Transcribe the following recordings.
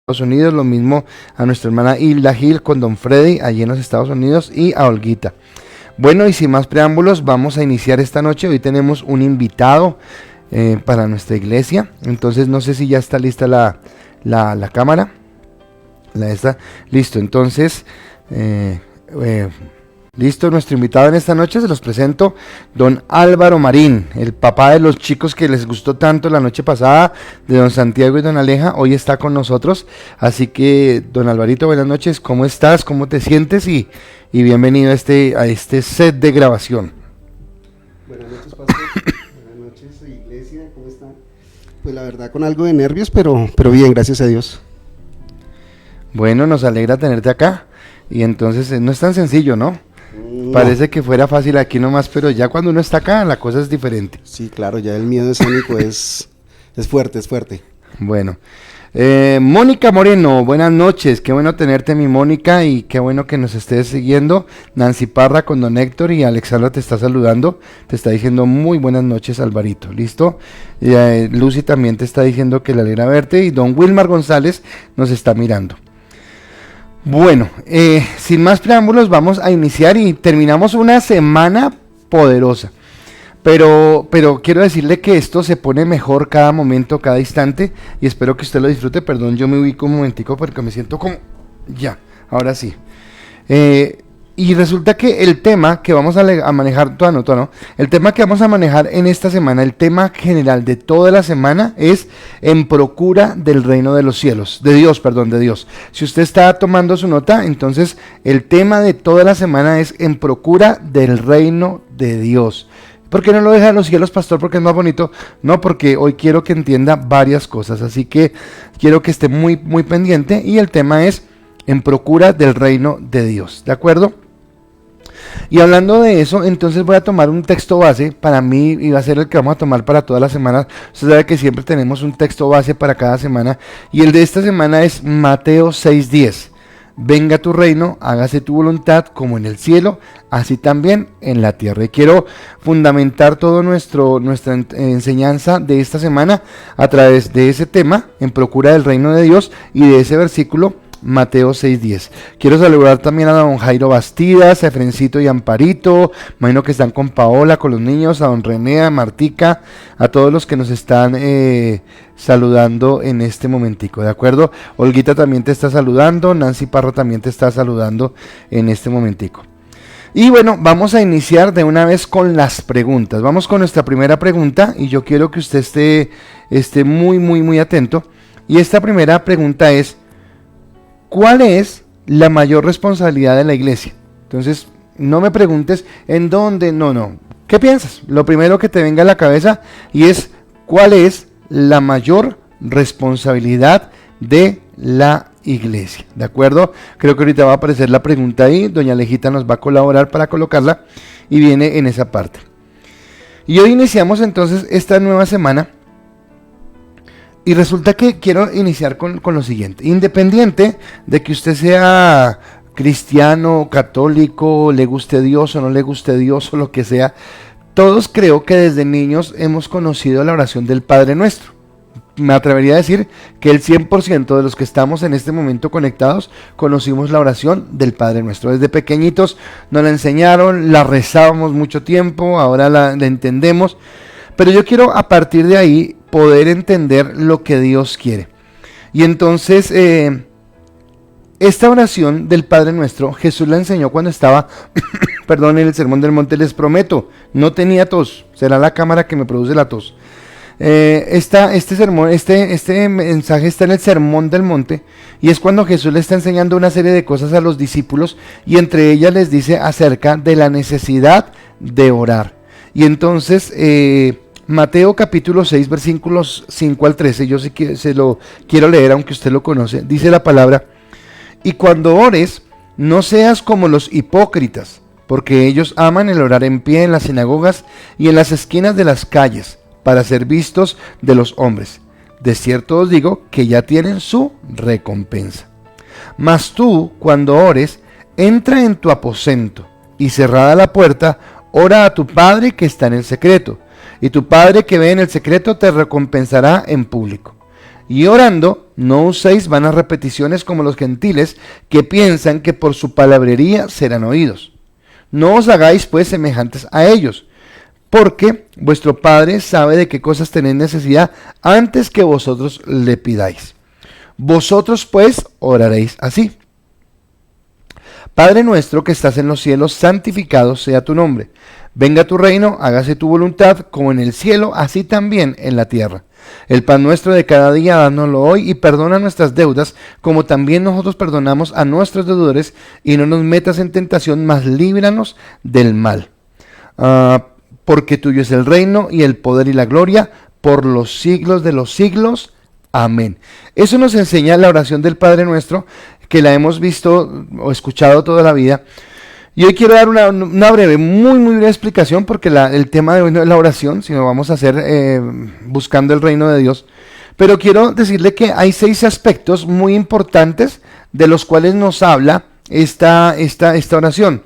Estados Unidos, lo mismo a nuestra hermana Hilda Gil con don Freddy allí en los Estados Unidos y a Olguita. Bueno, y sin más preámbulos, vamos a iniciar esta noche. Hoy tenemos un invitado para nuestra iglesia. Entonces no sé si ya está lista la cámara. Listo, entonces listo, nuestro invitado en esta noche, se los presento, don Álvaro Marín, el papá de los chicos que les gustó tanto la noche pasada, de don Santiago y don Aleja. Hoy está con nosotros, así que don Alvarito, buenas noches, ¿cómo estás? ¿Cómo te sientes? Y bienvenido a este set de grabación. Buenas noches, pastor. Buenas noches, iglesia, ¿cómo están? Pues la verdad con algo de nervios, pero bien, gracias a Dios. Bueno, nos alegra tenerte acá, y entonces no es tan sencillo, ¿no? No. Parece que fuera fácil aquí nomás, pero ya cuando uno está acá la cosa es diferente. Sí, claro, ya el miedo escénico es fuerte, es fuerte. Bueno, Mónica Moreno, buenas noches, qué bueno tenerte, mi Mónica, y qué bueno que nos estés siguiendo. Nancy Parra con don Héctor y Alexandra te está saludando, te está diciendo muy buenas noches, Alvarito, ¿listo? Lucy también te está diciendo que le alegra verte, y don Wilmar González nos está mirando. Bueno, sin más preámbulos vamos a iniciar y terminamos una semana poderosa, pero quiero decirle que esto se pone mejor cada momento, cada instante, y espero que usted lo disfrute. Perdón, yo me ubico un momentico porque me siento como, ya, ahora sí. Y resulta que el tema que vamos a manejar, el tema que vamos a manejar en esta semana, el tema general de toda la semana es en procura del reino de los cielos, de Dios. Si usted está tomando su nota, entonces el tema de toda la semana es en procura del reino de Dios. ¿Por qué no lo deja en los cielos, pastor? Porque es más bonito. No, porque hoy quiero que entienda varias cosas, así que quiero que esté muy, muy pendiente, y el tema es en procura del reino de Dios, ¿de acuerdo? Y hablando de eso, entonces voy a tomar un texto base, para mí, y va a ser el que vamos a tomar para todas las semanas. Usted sabe que siempre tenemos un texto base para cada semana, y el de esta semana es Mateo 6:10. Venga tu reino, hágase tu voluntad como en el cielo, así también en la tierra. Y quiero fundamentar toda nuestra enseñanza de esta semana a través de ese tema, en procura del reino de Dios, y de ese versículo Mateo 6:10. Quiero saludar también a don Jairo Bastidas, a Efrencito y Amparito, imagino que están con Paola, con los niños, a don René, a Martica, a todos los que nos están saludando en este momentico, ¿de acuerdo? Olguita también te está saludando, Nancy Parra también te está saludando en este momentico. Y bueno, vamos a iniciar de una vez con las preguntas. Vamos con nuestra primera pregunta, y yo quiero que usted esté muy, muy, muy atento. Y esta primera pregunta es: ¿cuál es la mayor responsabilidad de la iglesia? Entonces, no me preguntes en dónde, no. ¿Qué piensas? Lo primero que te venga a la cabeza, y es: ¿cuál es la mayor responsabilidad de la iglesia? ¿De acuerdo? Creo que ahorita va a aparecer la pregunta ahí, doña Alejita nos va a colaborar para colocarla, y viene en esa parte. Y hoy iniciamos entonces esta nueva semana. Y resulta que quiero iniciar con lo siguiente. Independiente de que usted sea cristiano, católico, le guste Dios o no le guste Dios o lo que sea, todos creo que desde niños hemos conocido la oración del Padre Nuestro. Me atrevería a decir que el 100% de los que estamos en este momento conectados conocimos la oración del Padre Nuestro. Desde pequeñitos nos la enseñaron, la rezábamos mucho tiempo, ahora la entendemos. Pero yo quiero, a partir de ahí, poder entender lo que Dios quiere. Y entonces, esta oración del Padre Nuestro, Jesús la enseñó cuando estaba, en el Sermón del Monte. Les prometo, no tenía tos, será la cámara que me produce la tos. Este mensaje está en el Sermón del Monte, y es cuando Jesús le está enseñando una serie de cosas a los discípulos, y entre ellas les dice acerca de la necesidad de orar. Y entonces, Mateo capítulo 6, versículos 5 al 13, yo sí que se lo quiero leer, aunque usted lo conoce. Dice la palabra: y cuando ores, no seas como los hipócritas, porque ellos aman el orar en pie en las sinagogas y en las esquinas de las calles, para ser vistos de los hombres. De cierto os digo que ya tienen su recompensa. Mas tú, cuando ores, entra en tu aposento, y cerrada la puerta, ora a tu Padre que está en el secreto, y tu Padre que ve en el secreto te recompensará en público. Y orando, no uséis vanas repeticiones como los gentiles, que piensan que por su palabrería serán oídos. No os hagáis pues semejantes a ellos, porque vuestro Padre sabe de qué cosas tenéis necesidad antes que vosotros le pidáis. Vosotros pues oraréis así: Padre nuestro que estás en los cielos, santificado sea tu nombre. Venga tu reino, hágase tu voluntad, como en el cielo, así también en la tierra. El pan nuestro de cada día, dánoslo hoy, y perdona nuestras deudas, como también nosotros perdonamos a nuestros deudores, y no nos metas en tentación, mas líbranos del mal. Porque tuyo es el reino, y el poder y la gloria, por los siglos de los siglos. Amén. Eso nos enseña la oración del Padre Nuestro, que la hemos visto o escuchado toda la vida. Y hoy quiero dar una breve, muy breve explicación, porque el tema de hoy no es la oración, sino vamos a hacer buscando el reino de Dios. Pero quiero decirle que hay 6 aspectos muy importantes de los cuales nos habla esta oración.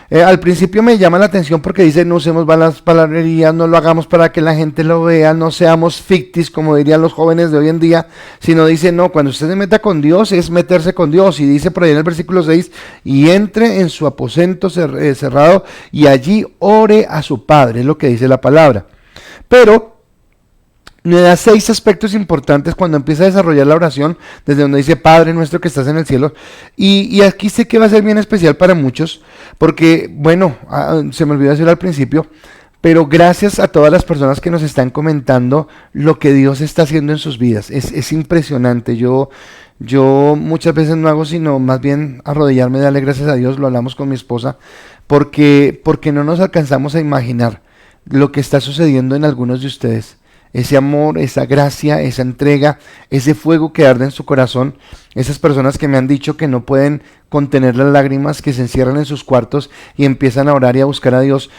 Al principio me llama la atención porque dice: no usemos las palabrerías, no lo hagamos para que la gente lo vea, no seamos fictis, como dirían los jóvenes de hoy en día, sino dice: no, cuando usted se meta con Dios es meterse con Dios. Y dice por ahí en el versículo 6: y entre en su aposento cerrado y allí ore a su Padre, es lo que dice la palabra. Pero me da 6 aspectos importantes cuando empieza a desarrollar la oración, desde donde dice: Padre nuestro que estás en el cielo. Y aquí sé que va a ser bien especial para muchos, porque, bueno, se me olvidó decirlo al principio, pero gracias a todas las personas que nos están comentando lo que Dios está haciendo en sus vidas. Es impresionante. Yo muchas veces no hago sino más bien arrodillarme, darle gracias a Dios. Lo hablamos con mi esposa, porque no nos alcanzamos a imaginar lo que está sucediendo en algunos de ustedes. Ese amor, esa gracia, esa entrega, ese fuego que arde en su corazón. Esas personas que me han dicho que no pueden contener las lágrimas, que se encierran en sus cuartos y empiezan a orar y a buscar a Dios.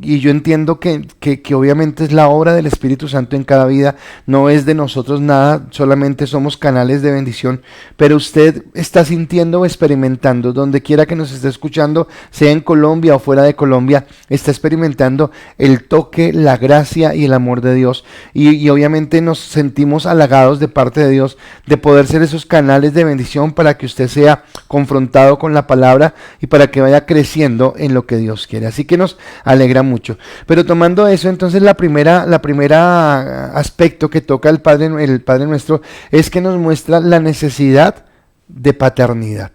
Y yo entiendo que obviamente es la obra del Espíritu Santo en cada vida, no es de nosotros nada, solamente somos canales de bendición, pero usted está sintiendo o experimentando, donde quiera que nos esté escuchando, sea en Colombia o fuera de Colombia, está experimentando el toque, la gracia y el amor de Dios, y obviamente nos sentimos halagados de parte de Dios, de poder ser esos canales de bendición para que usted sea confrontado con la palabra y para que vaya creciendo en lo que Dios quiere. Así que nos alegra mucho. Pero tomando eso, entonces la primera aspecto que toca el Padre Nuestro es que nos muestra la necesidad de paternidad.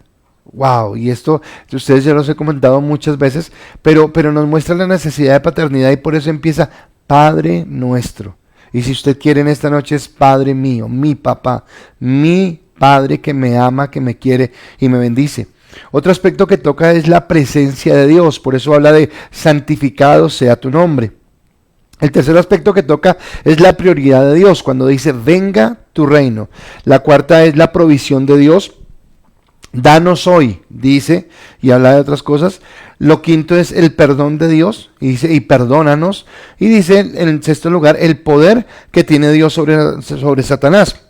Wow, y esto ustedes ya los he comentado muchas veces, pero nos muestra la necesidad de paternidad, y por eso empieza: Padre Nuestro. Y si usted quiere en esta noche, es Padre mío, mi papá, mi Padre que me ama, que me quiere y me bendice. Otro aspecto que toca es la presencia de Dios, por eso habla de: santificado sea tu nombre. El tercer aspecto que toca es la prioridad de Dios, cuando dice: venga tu reino. La cuarta es la provisión de Dios: danos hoy, dice, y habla de otras cosas. Lo quinto es el perdón de Dios, y dice: y perdónanos. Y dice en sexto lugar el poder que tiene Dios sobre Satanás.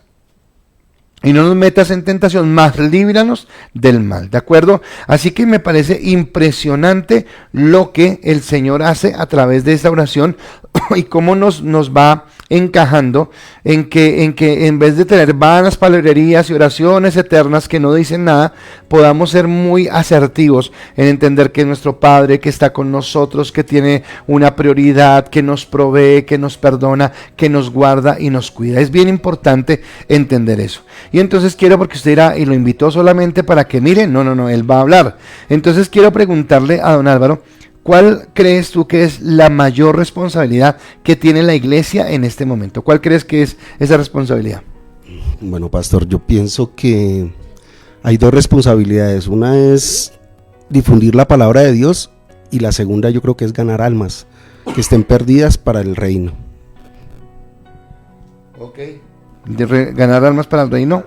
Y no nos metas en tentación, mas líbranos del mal, ¿de acuerdo? Así que me parece impresionante lo que el Señor hace a través de esta oración y cómo nos va encajando en que en vez de tener vanas palabrerías y oraciones eternas que no dicen nada, podamos ser muy asertivos en entender que nuestro Padre, que está con nosotros, que tiene una prioridad, que nos provee, que nos perdona, que nos guarda y nos cuida. Es bien importante entender eso. Y entonces quiero, porque usted dirá: y lo invitó solamente para que mire. No, él va a hablar. Entonces quiero preguntarle a don Álvaro: ¿cuál crees tú que es la mayor responsabilidad que tiene la iglesia en este momento? ¿Cuál crees que es esa responsabilidad? Bueno, pastor, yo pienso que hay 2 responsabilidades. Una es difundir la palabra de Dios, y la segunda yo creo que es ganar almas que estén perdidas para el reino. Ok. Ganar almas para el reino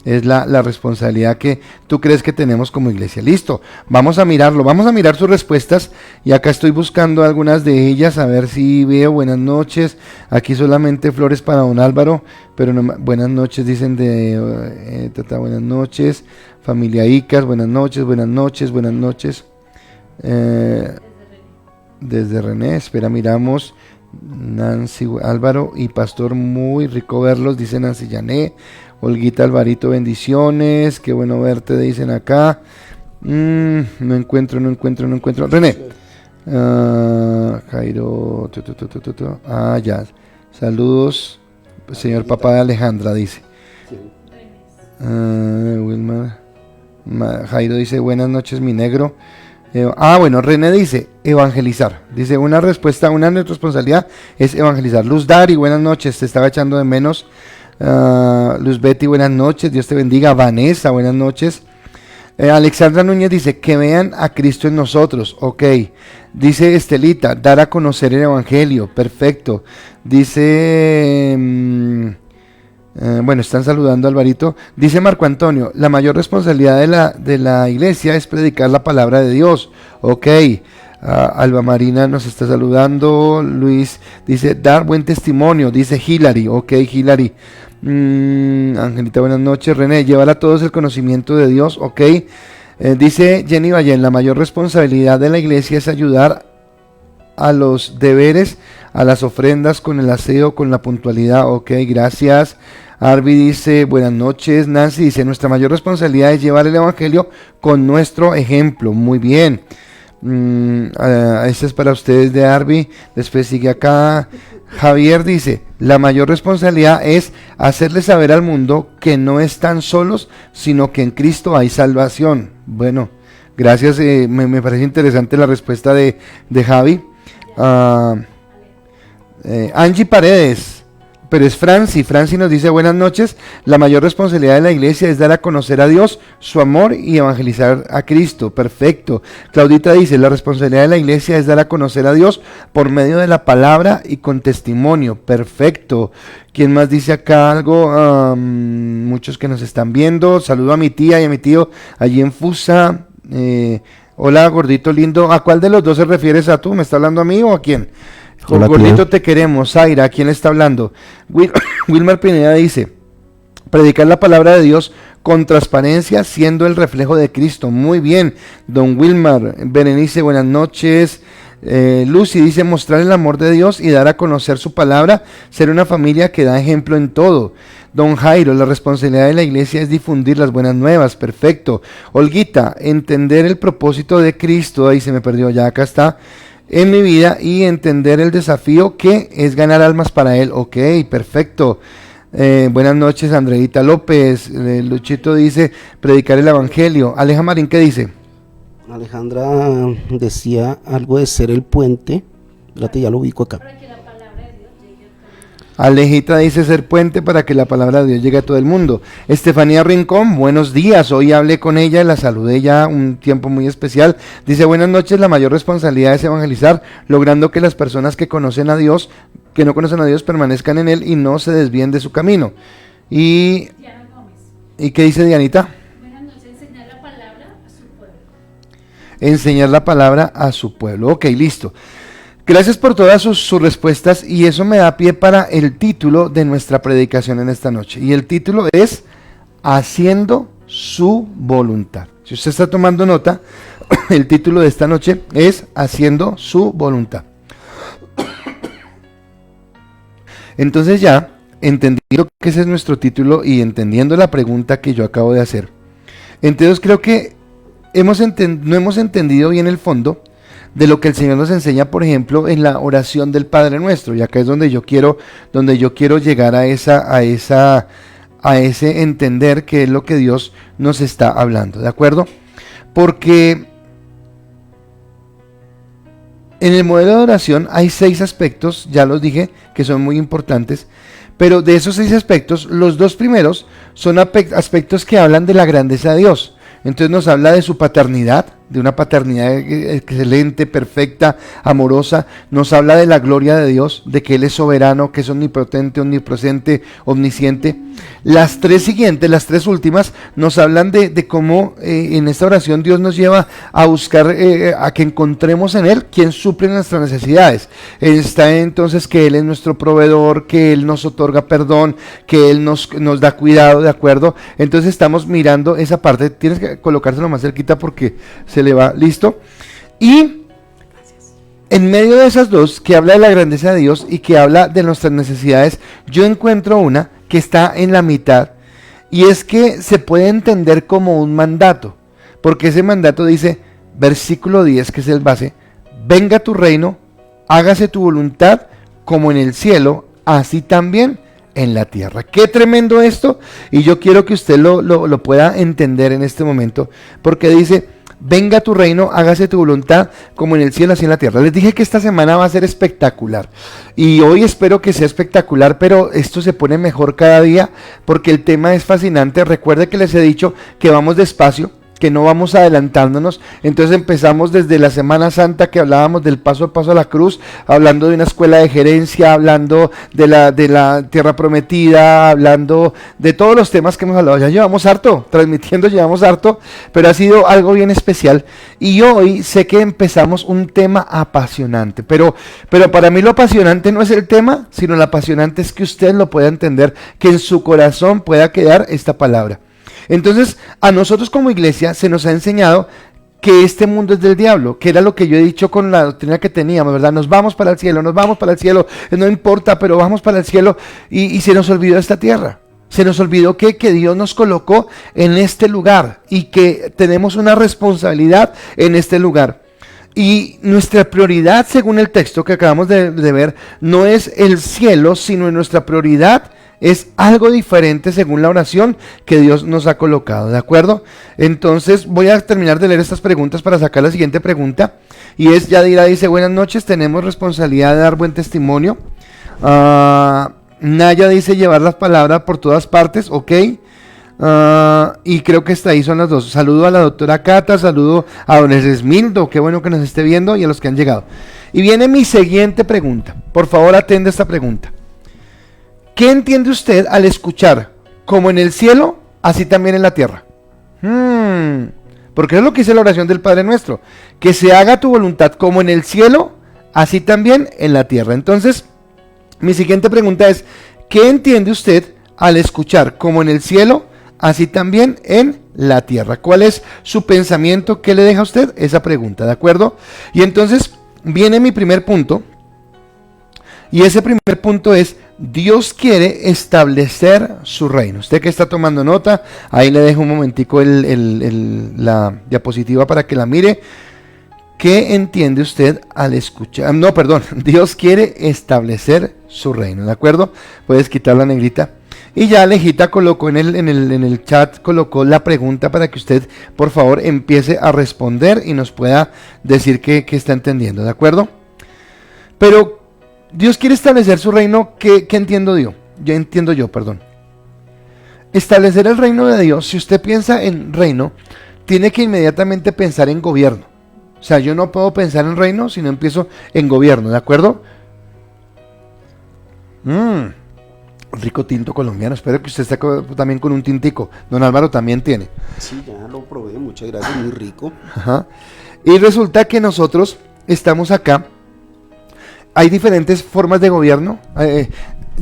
es la responsabilidad que tú crees que tenemos como iglesia. Listo, vamos a mirarlo, vamos a mirar sus respuestas, y acá estoy buscando algunas de ellas, a ver si veo. Buenas noches, aquí solamente flores para don Álvaro, pero no, buenas noches dicen de buenas noches, familia Icas, buenas noches. Desde René, espera, miramos, Nancy Álvaro y Pastor, muy rico verlos, dice Nancy Yané. Olguita Alvarito, bendiciones, qué bueno verte, dicen acá. No encuentro. René. Jairo. Ya. Saludos, señor papá de Alejandra, dice. Wilmar. Jairo dice, buenas noches, mi negro. Bueno, René dice, evangelizar. Dice, una responsabilidad es evangelizar. Luz Dari, buenas noches, te estaba echando de menos. Luz Betty, buenas noches, Dios te bendiga. Vanessa, buenas noches. Alexandra Núñez dice, que vean a Cristo en nosotros. Ok. Dice Estelita, dar a conocer el evangelio. Perfecto. Dice... bueno, están saludando a Alvarito. Dice Marco Antonio, la mayor responsabilidad de la iglesia es predicar la palabra de Dios. Ok. Alba Marina nos está saludando. Luis dice, dar buen testimonio. Dice Hilary. Ok, Hilary. Angelita, buenas noches. René, llevar a todos el conocimiento de Dios. Ok. Dice Jenny Ballén, la mayor responsabilidad de la iglesia es ayudar a los deberes, a las ofrendas, con el aseo, con la puntualidad. Ok, gracias. Arby dice, buenas noches. Nancy dice, nuestra mayor responsabilidad es llevar el evangelio con nuestro ejemplo. Muy bien. Este es para ustedes de Arby. Después sigue acá. Javier dice, la mayor responsabilidad es hacerle saber al mundo que no están solos, sino que en Cristo hay salvación. Bueno, gracias. Me parece interesante la respuesta de Javi. Angie Paredes, pero es Franci nos dice, buenas noches, la mayor responsabilidad de la iglesia es dar a conocer a Dios, su amor y evangelizar a Cristo. Perfecto. Claudita dice, la responsabilidad de la iglesia es dar a conocer a Dios por medio de la palabra y con testimonio. Perfecto. ¿Quién más dice acá algo? Muchos que nos están viendo. Saludo a mi tía y a mi tío allí en Fusa. Hola, gordito lindo. ¿A cuál de los dos se refieres? ¿A tú? ¿Me está hablando a mí o a quién? Hola, gordito, te queremos. Zaira, ¿a quién le está hablando? Wilmar Pineda dice, predicar la palabra de Dios con transparencia, siendo el reflejo de Cristo. Muy bien, don Wilmar. Berenice, buenas noches. Lucy dice, mostrar el amor de Dios y dar a conocer su palabra, ser una familia que da ejemplo en todo. Don Jairo, la responsabilidad de la iglesia es difundir las buenas nuevas. Perfecto. Olguita, entender el propósito de Cristo. Ahí se me perdió, ya acá está. En mi vida, y entender el desafío que es ganar almas para Él. Ok, perfecto. Buenas noches, Andreita López. Luchito dice, predicar el evangelio. Aleja Marín, ¿qué dice? Alejandra decía algo de ser el puente. Espérate, ya lo ubico acá. Alejita dice, ser puente para que la palabra de Dios llegue a todo el mundo. Estefanía Rincón, buenos días. Hoy hablé con ella, la saludé ya un tiempo muy especial. Dice, buenas noches, la mayor responsabilidad es evangelizar, logrando que las personas que conocen a Dios, que no conocen a Dios, permanezcan en Él y no se desvíen de su camino. ¿Y qué dice Dianita? Buenas noches, enseñar la palabra a su pueblo. Enseñar la palabra a su pueblo. Ok, listo. Gracias por todas sus respuestas, y eso me da pie para el título de nuestra predicación en esta noche. Y el título es Haciendo su voluntad. Si usted está tomando nota, el título de esta noche es Haciendo su voluntad. Entonces, ya entendiendo que ese es nuestro título y entendiendo la pregunta que yo acabo de hacer, entonces creo que no hemos entendido bien el fondo de lo que el Señor nos enseña, por ejemplo, en la oración del Padre Nuestro. Y acá es donde yo quiero llegar a ese entender qué es lo que Dios nos está hablando, ¿de acuerdo? Porque en el modelo de oración hay 6 aspectos, ya los dije, que son muy importantes, pero de esos 6 aspectos, los 2 primeros son aspectos que hablan de la grandeza de Dios. Entonces nos habla de su paternidad, de una paternidad excelente, perfecta, amorosa. Nos habla de la gloria de Dios, de que Él es soberano, que es omnipotente, omnipresente, omnisciente. Las 3 siguientes, las 3 últimas, nos hablan de cómo en esta oración Dios nos lleva a buscar, a que encontremos en Él quien suple nuestras necesidades. Está entonces que Él es nuestro proveedor, que Él nos otorga perdón, que Él nos da cuidado, ¿de acuerdo? Entonces estamos mirando esa parte. Tienes que colocárselo más cerquita porque se le va. ¿Listo? Y en medio de esas dos, que habla de la grandeza de Dios y que habla de nuestras necesidades, yo encuentro una que está en la mitad, y es que se puede entender como un mandato, porque ese mandato dice, versículo 10, que es el base, venga tu reino, hágase tu voluntad, como en el cielo, así también en la tierra. Qué tremendo esto, y yo quiero que usted lo pueda entender en este momento, porque dice, venga tu reino, hágase tu voluntad, como en el cielo, así en la tierra. Les dije que esta semana va a ser espectacular, y hoy espero que sea espectacular, pero esto se pone mejor cada día, porque el tema es fascinante. Recuerde que les he dicho que vamos despacio, que no vamos adelantándonos. Entonces empezamos desde la Semana Santa, que hablábamos del paso a paso a la cruz, hablando de una escuela de gerencia, hablando de la tierra prometida, hablando de todos los temas que hemos hablado. Ya llevamos harto, transmitiendo llevamos harto, pero ha sido algo bien especial, y hoy sé que empezamos un tema apasionante, pero para mí lo apasionante no es el tema, sino lo apasionante es que usted lo pueda entender, que en su corazón pueda quedar esta palabra. Entonces, a nosotros como iglesia se nos ha enseñado que este mundo es del diablo, que era lo que yo he dicho con la doctrina que teníamos, ¿verdad? Nos vamos para el cielo, no importa, pero vamos para el cielo, y se nos olvidó esta tierra. Se nos olvidó que Dios nos colocó en este lugar y que tenemos una responsabilidad en este lugar. Y nuestra prioridad, según el texto que acabamos de ver, no es el cielo, sino nuestra prioridad es algo diferente según la oración que Dios nos ha colocado, ¿de acuerdo? Entonces voy a terminar de leer estas preguntas para sacar la siguiente pregunta, y es, Yadira dice, buenas noches, tenemos responsabilidad de dar buen testimonio. Naya dice, llevar las palabras por todas partes, ok. Y creo que hasta ahí son las dos. Saludo a la doctora Cata, saludo a don Esmildo, qué bueno que nos esté viendo, y a los que han llegado. Y viene mi siguiente pregunta, por favor atende esta pregunta. ¿Qué entiende usted al escuchar, como en el cielo, así también en la tierra? Porque es lo que dice la oración del Padre Nuestro, que se haga tu voluntad como en el cielo, así también en la tierra. Entonces, mi siguiente pregunta es, ¿qué entiende usted al escuchar, como en el cielo, así también en la tierra? ¿Cuál es su pensamiento? ¿Qué le deja a usted esa pregunta? ¿De acuerdo? Y entonces, viene mi primer punto, y ese primer punto es, Dios quiere establecer su reino. Usted que está tomando nota, ahí le dejo un momentico la diapositiva para que la mire. ¿Qué entiende usted al escuchar? No, perdón, Dios quiere establecer su reino, ¿de acuerdo? Puedes quitar la negrita. Y ya Alejita colocó en el chat, colocó la pregunta para que usted, por favor, empiece a responder y nos pueda decir qué está entendiendo, ¿de acuerdo? Pero Dios quiere establecer su reino. ¿Qué entiendo yo? Establecer el reino de Dios, si usted piensa en reino, tiene que inmediatamente pensar en gobierno. O sea, yo no puedo pensar en reino si no empiezo en gobierno, ¿de acuerdo? Rico tinto colombiano, espero que usted esté también con un tintico. Don Álvaro también tiene. Sí, ya lo probé, muchas gracias, muy rico. Ajá. Y resulta que nosotros estamos acá. Hay diferentes formas de gobierno.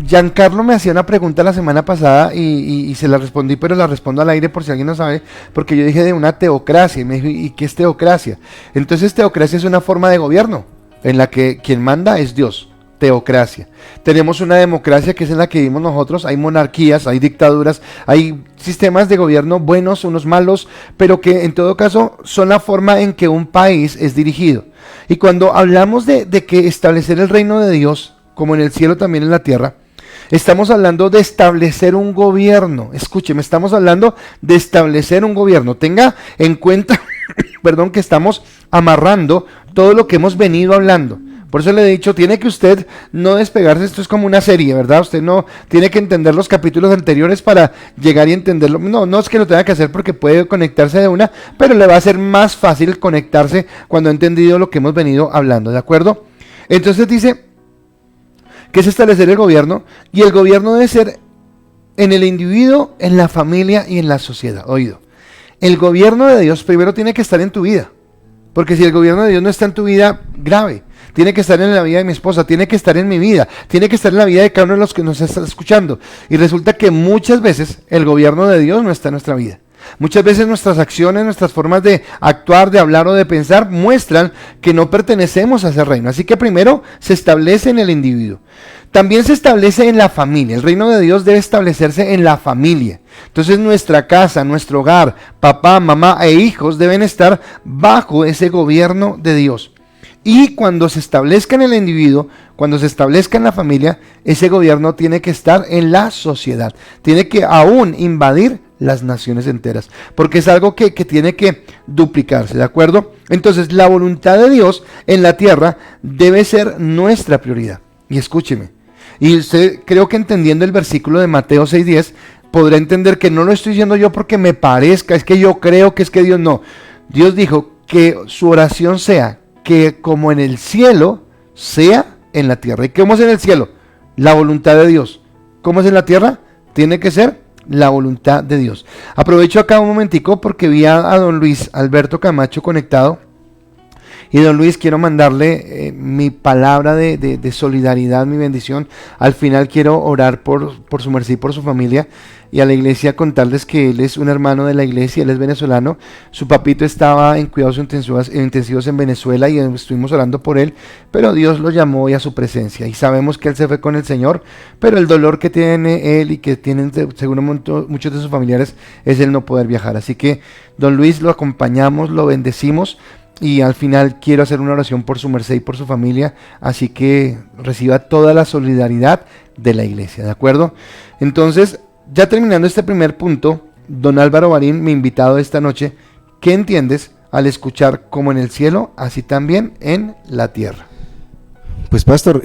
Giancarlo me hacía una pregunta la semana pasada y se la respondí, pero la respondo al aire por si alguien no sabe, porque yo dije de una teocracia, y me dijo, ¿y qué es teocracia? Entonces teocracia es una forma de gobierno en la que quien manda es Dios. Teocracia. Tenemos una democracia, que es en la que vivimos nosotros. Hay monarquías, hay dictaduras, hay sistemas de gobierno buenos, unos malos, pero que en todo caso son la forma en que un país es dirigido. Y cuando hablamos de que establecer el reino de Dios, como en el cielo también en la tierra, estamos hablando de establecer un gobierno. Escúcheme, estamos hablando de establecer un gobierno. Tenga en cuenta, perdón, que estamos amarrando todo lo que hemos venido hablando. Por eso le he dicho, tiene que usted no despegarse, esto es como una serie, ¿verdad? Usted no tiene que entender los capítulos anteriores para llegar y entenderlo. No es que lo tenga que hacer porque puede conectarse de una, pero le va a ser más fácil conectarse cuando ha entendido lo que hemos venido hablando, ¿de acuerdo? Entonces dice que es establecer el gobierno, y el gobierno debe ser en el individuo, en la familia y en la sociedad. Oído, el gobierno de Dios primero tiene que estar en tu vida, porque si el gobierno de Dios no está en tu vida, grave. Tiene que estar en la vida de mi esposa, tiene que estar en mi vida, tiene que estar en la vida de cada uno de los que nos están escuchando. Y resulta que muchas veces el gobierno de Dios no está en nuestra vida. Muchas veces nuestras acciones, nuestras formas de actuar, de hablar o de pensar muestran que no pertenecemos a ese reino. Así que primero se establece en el individuo. También se establece en la familia. El reino de Dios debe establecerse en la familia. Entonces nuestra casa, nuestro hogar, papá, mamá e hijos deben estar bajo ese gobierno de Dios. Y cuando se establezca en el individuo, cuando se establezca en la familia, ese gobierno tiene que estar en la sociedad. Tiene que aún invadir las naciones enteras, porque es algo que tiene que duplicarse, ¿de acuerdo? Entonces la voluntad de Dios en la tierra debe ser nuestra prioridad. Y escúcheme, y usted creo que entendiendo el versículo de Mateo 6:10, podrá entender que no lo estoy diciendo yo porque me parezca, es que yo creo que es que Dios no. Dios dijo que su oración sea que como en el cielo, sea en la tierra. ¿Y cómo es en el cielo? La voluntad de Dios. ¿Cómo es en la tierra? Tiene que ser la voluntad de Dios. Aprovecho acá un momentico porque vi a don Luis Alberto Camacho conectado. Y don Luis, quiero mandarle mi palabra de solidaridad, mi bendición. Al final quiero orar por su merced y por su familia. Y a la iglesia contarles que él es un hermano de la iglesia, él es venezolano. Su papito estaba en cuidados intensivos en Venezuela y estuvimos orando por él. Pero Dios lo llamó hoy a su presencia. Y sabemos que él se fue con el Señor. Pero el dolor que tiene él y que tienen seguro muchos de sus familiares es el no poder viajar. Así que don Luis lo acompañamos, lo bendecimos. Y al final quiero hacer una oración por su merced y por su familia, así que reciba toda la solidaridad de la iglesia, ¿de acuerdo? Entonces, ya terminando este primer punto, don Álvaro Marín, mi invitado esta noche, ¿qué entiendes al escuchar como en el cielo, así también en la tierra? Pues pastor,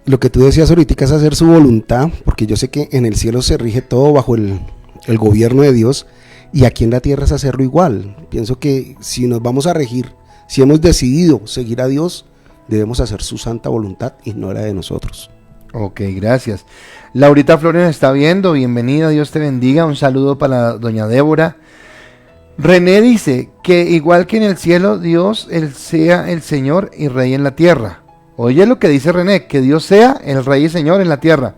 lo que tú decías ahorita es hacer su voluntad, porque yo sé que en el cielo se rige todo bajo el gobierno de Dios. Y aquí en la tierra es hacerlo igual. Pienso que si nos vamos a regir, si hemos decidido seguir a Dios, debemos hacer su santa voluntad y no la de nosotros. Ok, gracias. Laurita Flores nos está viendo, bienvenida, Dios te bendiga. Un saludo para doña Débora. René dice que igual que en el cielo, Dios él sea el Señor y Rey en la tierra. Oye lo que dice René, que Dios sea el Rey y Señor en la tierra.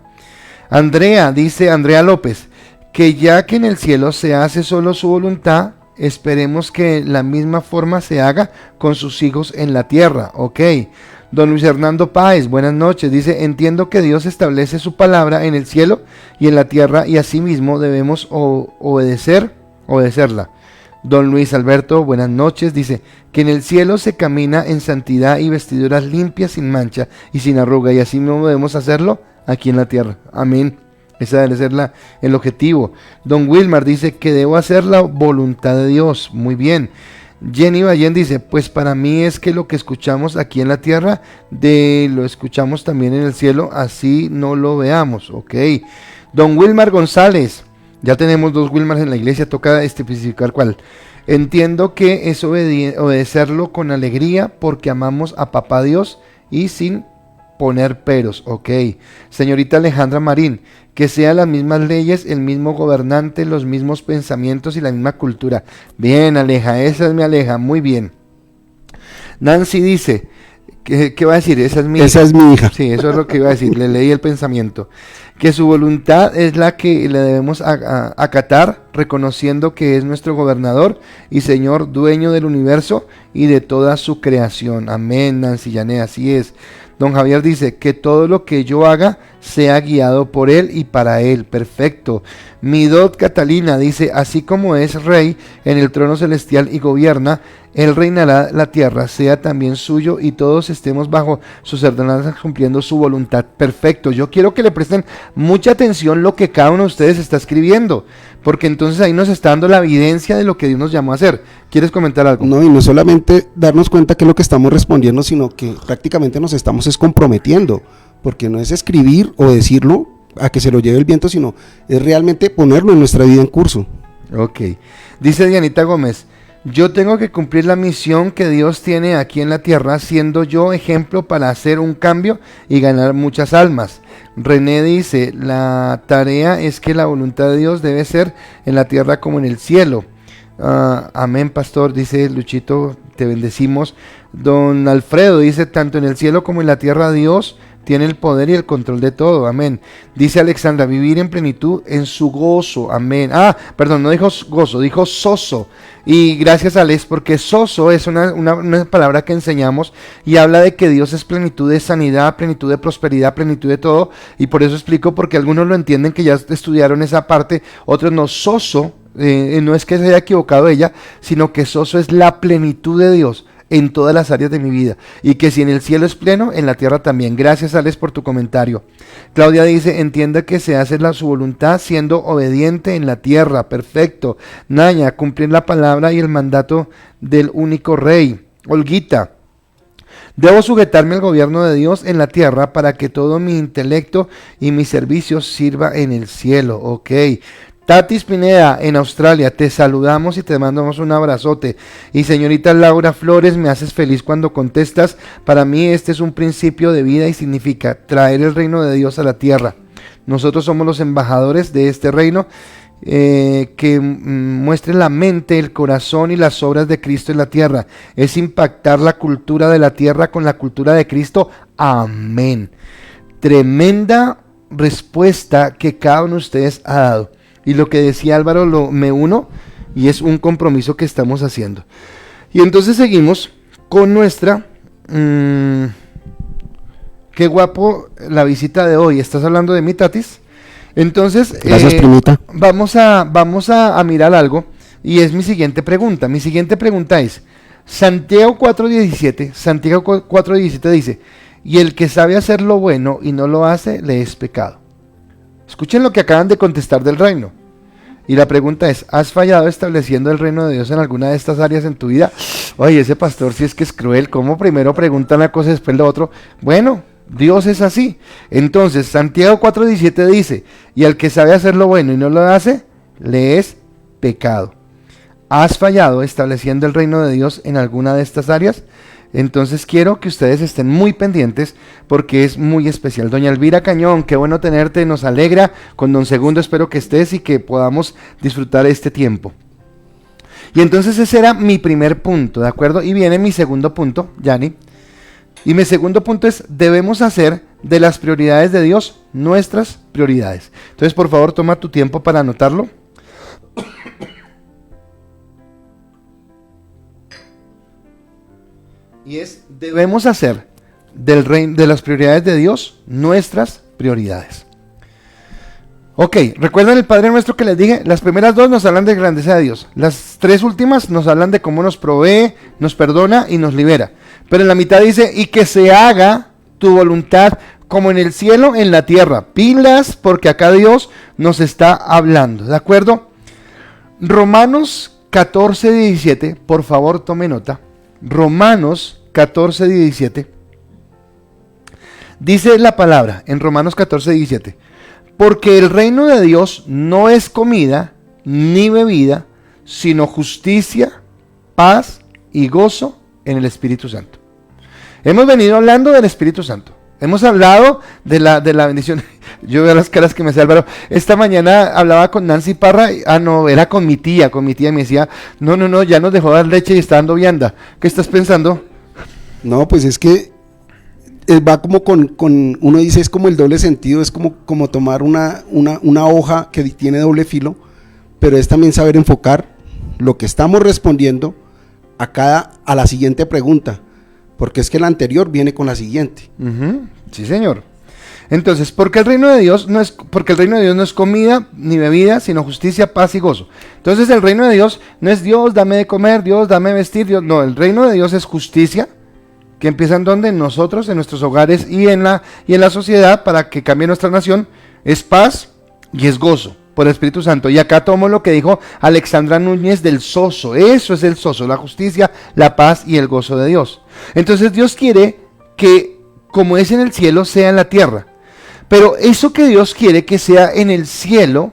Andrea, dice Andrea López, que ya que en el cielo se hace solo su voluntad, esperemos que la misma forma se haga con sus hijos en la tierra. Ok. Don Luis Hernando Páez, buenas noches. Dice, entiendo que Dios establece su palabra en el cielo y en la tierra y asimismo debemos obedecerla. Don Luis Alberto, buenas noches. Dice, que en el cielo se camina en santidad y vestiduras limpias, sin mancha y sin arruga, y así mismo debemos hacerlo aquí en la tierra. Amén. Ese debe ser el objetivo. Don Wilmar dice que debo hacer la voluntad de Dios. Muy bien. Jenny Ballén dice, pues para mí es que lo que escuchamos aquí en la tierra, lo escuchamos también en el cielo, así no lo veamos. Ok. Don Wilmar González, ya tenemos 2 Wilmars en la iglesia, toca especificar cuál. Entiendo que es obedecerlo con alegría porque amamos a Papá Dios y sin poner peros. Ok. Señorita Alejandra Marín, que sean las mismas leyes, el mismo gobernante, los mismos pensamientos y la misma cultura. Bien, Aleja, esa es mi Aleja, muy bien. Nancy dice, ¿qué va a decir? Esa es mi hija. Sí, eso es lo que iba a decir, le leí el pensamiento. Que su voluntad es la que le debemos acatar, reconociendo que es nuestro gobernador y Señor, dueño del universo y de toda su creación. Amén, Nancy Yané, así es. Don Javier dice, que todo lo que yo haga sea guiado por él y para él. Perfecto. Midot Catalina dice, así como es rey en el trono celestial y gobierna, él reinará la tierra, sea también suyo y todos estemos bajo sus ordenanzas cumpliendo su voluntad. Perfecto. Yo quiero que le presten mucha atención lo que cada uno de ustedes está escribiendo, porque entonces ahí nos está dando la evidencia de lo que Dios nos llamó a hacer. ¿Quieres comentar algo? No, y no solamente darnos cuenta que es lo que estamos respondiendo, sino que prácticamente nos estamos comprometiendo, porque no es escribir o decirlo a que se lo lleve el viento, sino es realmente ponerlo en nuestra vida en curso. Ok. Dice Dianita Gómez, yo tengo que cumplir la misión que Dios tiene aquí en la tierra, siendo yo ejemplo para hacer un cambio y ganar muchas almas. René dice, la tarea es que la voluntad de Dios debe ser en la tierra como en el cielo. Amén, pastor, dice Luchito, te bendecimos. Don Alfredo dice, tanto en el cielo como en la tierra Dios tiene el poder y el control de todo, amén. Dice Alexandra, vivir en plenitud en su gozo, amén. Perdón, no dijo gozo, dijo soso. Y gracias a Alex, porque soso es una palabra que enseñamos y habla de que Dios es plenitud de sanidad, plenitud de prosperidad, plenitud de todo. Y por eso explico, porque algunos lo entienden que ya estudiaron esa parte, otros no. Soso, no es que se haya equivocado ella, sino que soso es la plenitud de Dios en todas las áreas de mi vida, y que si en el cielo es pleno, en la tierra también. Gracias, Alex, por tu comentario. Claudia dice, entienda que se hace su voluntad siendo obediente en la tierra. Perfecto. Naya, cumplir la palabra y el mandato del único rey. Olguita, debo sujetarme al gobierno de Dios en la tierra para que todo mi intelecto y mi servicio sirva en el cielo. Ok. Tatis Pineda, en Australia, te saludamos y te mandamos un abrazote. Y señorita Laura Flores, me haces feliz cuando contestas. Para mí este es un principio de vida y significa traer el reino de Dios a la tierra. Nosotros somos los embajadores de este reino que muestre la mente, el corazón y las obras de Cristo en la tierra. Es impactar la cultura de la tierra con la cultura de Cristo. Amén. Tremenda respuesta que cada uno de ustedes ha dado. Y lo que decía Álvaro, me uno, y es un compromiso que estamos haciendo. Y entonces seguimos con nuestra... qué guapo la visita de hoy. ¿Estás hablando de mí, Tatis? Entonces, gracias, primita. Vamos a mirar algo, y es mi siguiente pregunta. Mi siguiente pregunta es, Santiago 4:17 dice, y el que sabe hacer lo bueno y no lo hace, le es pecado. Escuchen lo que acaban de contestar del reino. Y la pregunta es, ¿has fallado estableciendo el reino de Dios en alguna de estas áreas en tu vida? Oye, ese pastor sí es que es cruel. ¿Cómo primero pregunta una cosa y después lo otro? Bueno, Dios es así. Entonces, Santiago 4:17 dice, y al que sabe hacer lo bueno y no lo hace, le es pecado. ¿Has fallado estableciendo el reino de Dios en alguna de estas áreas? Entonces quiero que ustedes estén muy pendientes porque es muy especial. Doña Elvira Cañón, qué bueno tenerte, nos alegra. Con don Segundo espero que estés y que podamos disfrutar este tiempo. Y entonces ese era mi primer punto, ¿de acuerdo? Y viene mi segundo punto, Yani. Y mi segundo punto es, debemos hacer de las prioridades de Dios nuestras prioridades. Entonces, por favor, toma tu tiempo para anotarlo. Y es, debemos hacer de las prioridades de Dios nuestras prioridades. Ok, ¿recuerdan el Padre Nuestro que les dije? Las primeras dos nos hablan de grandeza de Dios. Las tres últimas nos hablan de cómo nos provee, nos perdona y nos libera. Pero en la mitad dice, y que se haga tu voluntad como en el cielo, en la tierra. Pilas, porque acá Dios nos está hablando, ¿de acuerdo? Romanos 14:17, por favor tome nota. Romanos 14:17. Dice la palabra en Romanos 14:17. Porque el reino de Dios no es comida ni bebida, sino justicia, paz y gozo en el Espíritu Santo. Hemos venido hablando del Espíritu Santo. Hemos hablado de la bendición. Yo veo las caras que me hace Álvaro. Esta mañana hablaba con Nancy Parra. No, era con mi tía. Con mi tía me decía, no, ya nos dejó dar leche y está dando vianda. ¿Qué estás pensando? No, pues es que va como con uno dice, es como el doble sentido, es como tomar una hoja que tiene doble filo, pero es también saber enfocar lo que estamos respondiendo a la siguiente pregunta, porque es que la anterior viene con la siguiente. Sí, señor. Entonces, porque el reino de Dios no es comida ni bebida, sino justicia, paz y gozo. Entonces, el reino de Dios no es Dios, dame de comer, Dios, dame vestir, Dios. No, el reino de Dios es justicia, que empieza en donde nosotros, en nuestros hogares y en la sociedad, para que cambie nuestra nación, es paz y es gozo por el Espíritu Santo. Y acá tomo lo que dijo Alexandra Núñez del soso. Eso es el soso, la justicia, la paz y el gozo de Dios. Entonces Dios quiere que, como es en el cielo, sea en la tierra. Pero eso que Dios quiere que sea en el cielo,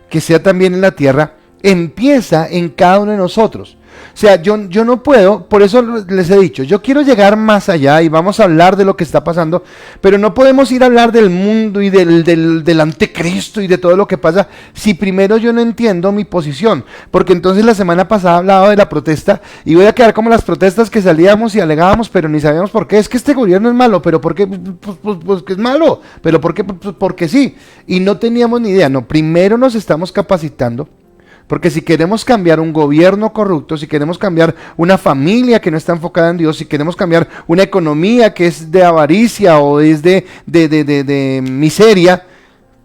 que sea también en la tierra, empieza en cada uno de nosotros. O sea, yo no puedo, por eso les he dicho, yo quiero llegar más allá y vamos a hablar de lo que está pasando, pero no podemos ir a hablar del mundo y del anticristo y de todo lo que pasa si primero yo no entiendo mi posición, porque entonces la semana pasada hablaba de la protesta y voy a quedar como las protestas que salíamos y alegábamos, pero ni sabíamos por qué. Es que este gobierno es malo, pero ¿por qué? Pues que es malo, pero ¿por qué? Pues porque sí, y no teníamos ni idea. No, primero nos estamos capacitando. Porque si queremos cambiar un gobierno corrupto, si queremos cambiar una familia que no está enfocada en Dios, si queremos cambiar una economía que es de avaricia o es de miseria,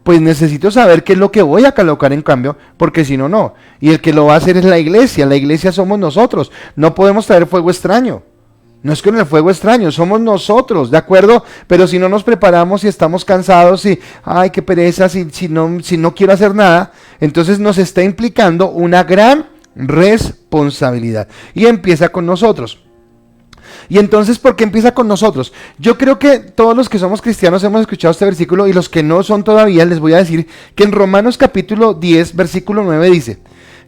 pues necesito saber qué es lo que voy a colocar en cambio, porque si no, no. Y el que lo va a hacer es la iglesia somos nosotros, no podemos traer fuego extraño. No es con el fuego extraño, somos nosotros, ¿de acuerdo? Pero si no nos preparamos y estamos cansados y, ay, qué pereza, si no quiero hacer nada, entonces nos está implicando una gran responsabilidad. Y empieza con nosotros. Y entonces, ¿por qué empieza con nosotros? Yo creo que todos los que somos cristianos hemos escuchado este versículo y los que no son todavía, les voy a decir que en Romanos capítulo 10, versículo 9 dice,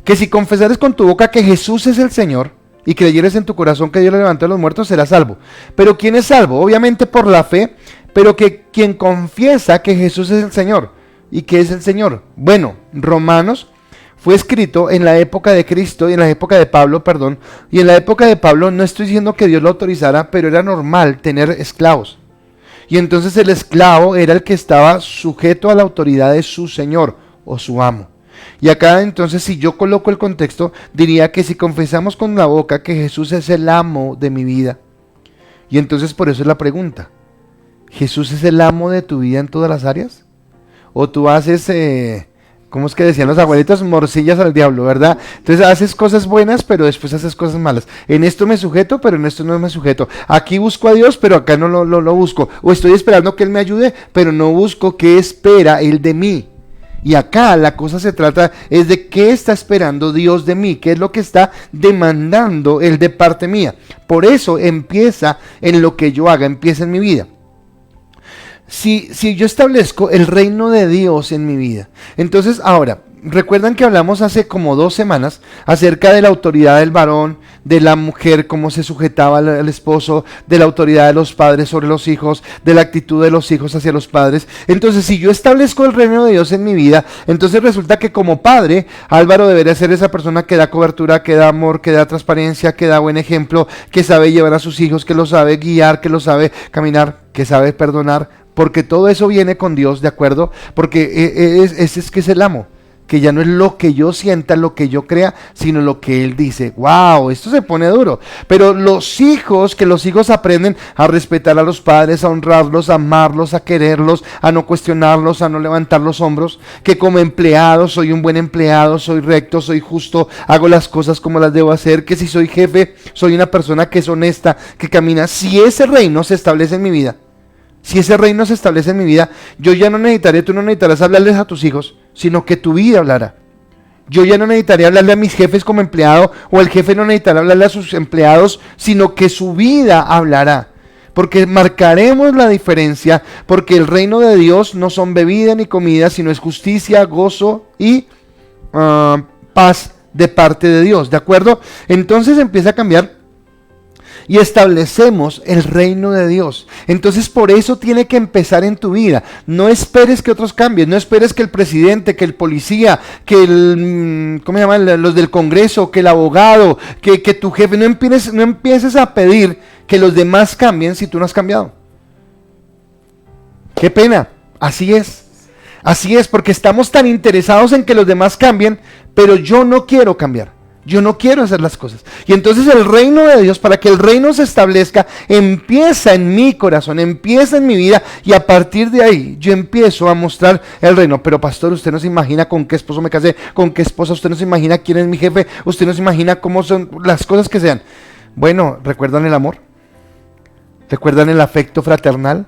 que si confesares con tu boca que Jesús es el Señor, y creyeres en tu corazón que Dios le levantó de los muertos, serás salvo. Pero ¿quién es salvo? Obviamente por la fe, pero que quien confiesa que Jesús es el Señor. ¿Y qué es el Señor? Bueno, Romanos fue escrito en la época de Cristo, y en la época de Pablo, perdón, y en la época de Pablo no estoy diciendo que Dios lo autorizara, pero era normal tener esclavos. Y entonces el esclavo era el que estaba sujeto a la autoridad de su Señor o su amo. Y acá entonces, si yo coloco el contexto, diría que si confesamos con la boca que Jesús es el amo de mi vida, y entonces por eso es la pregunta, ¿Jesús es el amo de tu vida en todas las áreas? ¿O tú haces, cómo es que decían los abuelitos, morcillas al diablo, verdad? Entonces haces cosas buenas, pero después haces cosas malas. En esto me sujeto, pero en esto no me sujeto. Aquí busco a Dios, pero acá no lo busco. O estoy esperando que Él me ayude, pero no busco qué espera Él de mí. Y acá la cosa se trata es de qué está esperando Dios de mí, qué es lo que está demandando Él de parte mía. Por eso empieza en lo que yo haga, empieza en mi vida. Si yo establezco el reino de Dios en mi vida, entonces ahora, recuerdan que hablamos hace como 2 semanas acerca de la autoridad del varón, de la mujer, cómo se sujetaba al esposo, de la autoridad de los padres sobre los hijos, de la actitud de los hijos hacia los padres. Entonces, si yo establezco el reino de Dios en mi vida, entonces resulta que como padre, Álvaro debería ser esa persona que da cobertura, que da amor, que da transparencia, que da buen ejemplo, que sabe llevar a sus hijos, que los sabe guiar, que los sabe caminar, que sabe perdonar, porque todo eso viene con Dios, ¿de acuerdo? Porque ese es que es el amo. Que ya no es lo que yo sienta, lo que yo crea, sino lo que Él dice. ¡Wow! Esto se pone duro. Pero que los hijos aprenden a respetar a los padres, a honrarlos, a amarlos, a quererlos, a no cuestionarlos, a no levantar los hombros. Que como empleado soy un buen empleado, soy recto, soy justo, hago las cosas como las debo hacer. Que si soy jefe, soy una persona que es honesta, que camina. Si ese reino se establece en mi vida, yo ya no necesitaré, tú no necesitarás hablarles a tus hijos, sino que tu vida hablará. Yo ya no necesitaría hablarle a mis jefes como empleado, o el jefe no necesitará hablarle a sus empleados, sino que su vida hablará. Porque marcaremos la diferencia, porque el reino de Dios no son bebida ni comida, sino es justicia, gozo y paz de parte de Dios, ¿de acuerdo? Entonces empieza a cambiar y establecemos el reino de Dios. Entonces por eso tiene que empezar en tu vida. No esperes que otros cambien, no esperes que el presidente, que el policía, que los del Congreso, que el abogado, que tu jefe, no empieces a pedir que los demás cambien si tú no has cambiado. Qué pena, así es, porque estamos tan interesados en que los demás cambien, pero yo no quiero cambiar. Yo no quiero hacer las cosas. Y entonces el reino de Dios, para que el reino se establezca, empieza en mi corazón, empieza en mi vida, y a partir de ahí yo empiezo a mostrar el reino. Pero pastor, usted no se imagina con qué esposo me casé, con qué esposa, usted no se imagina quién es mi jefe, usted no se imagina cómo son las cosas que sean. Bueno, ¿recuerdan el amor? ¿Recuerdan el afecto fraternal?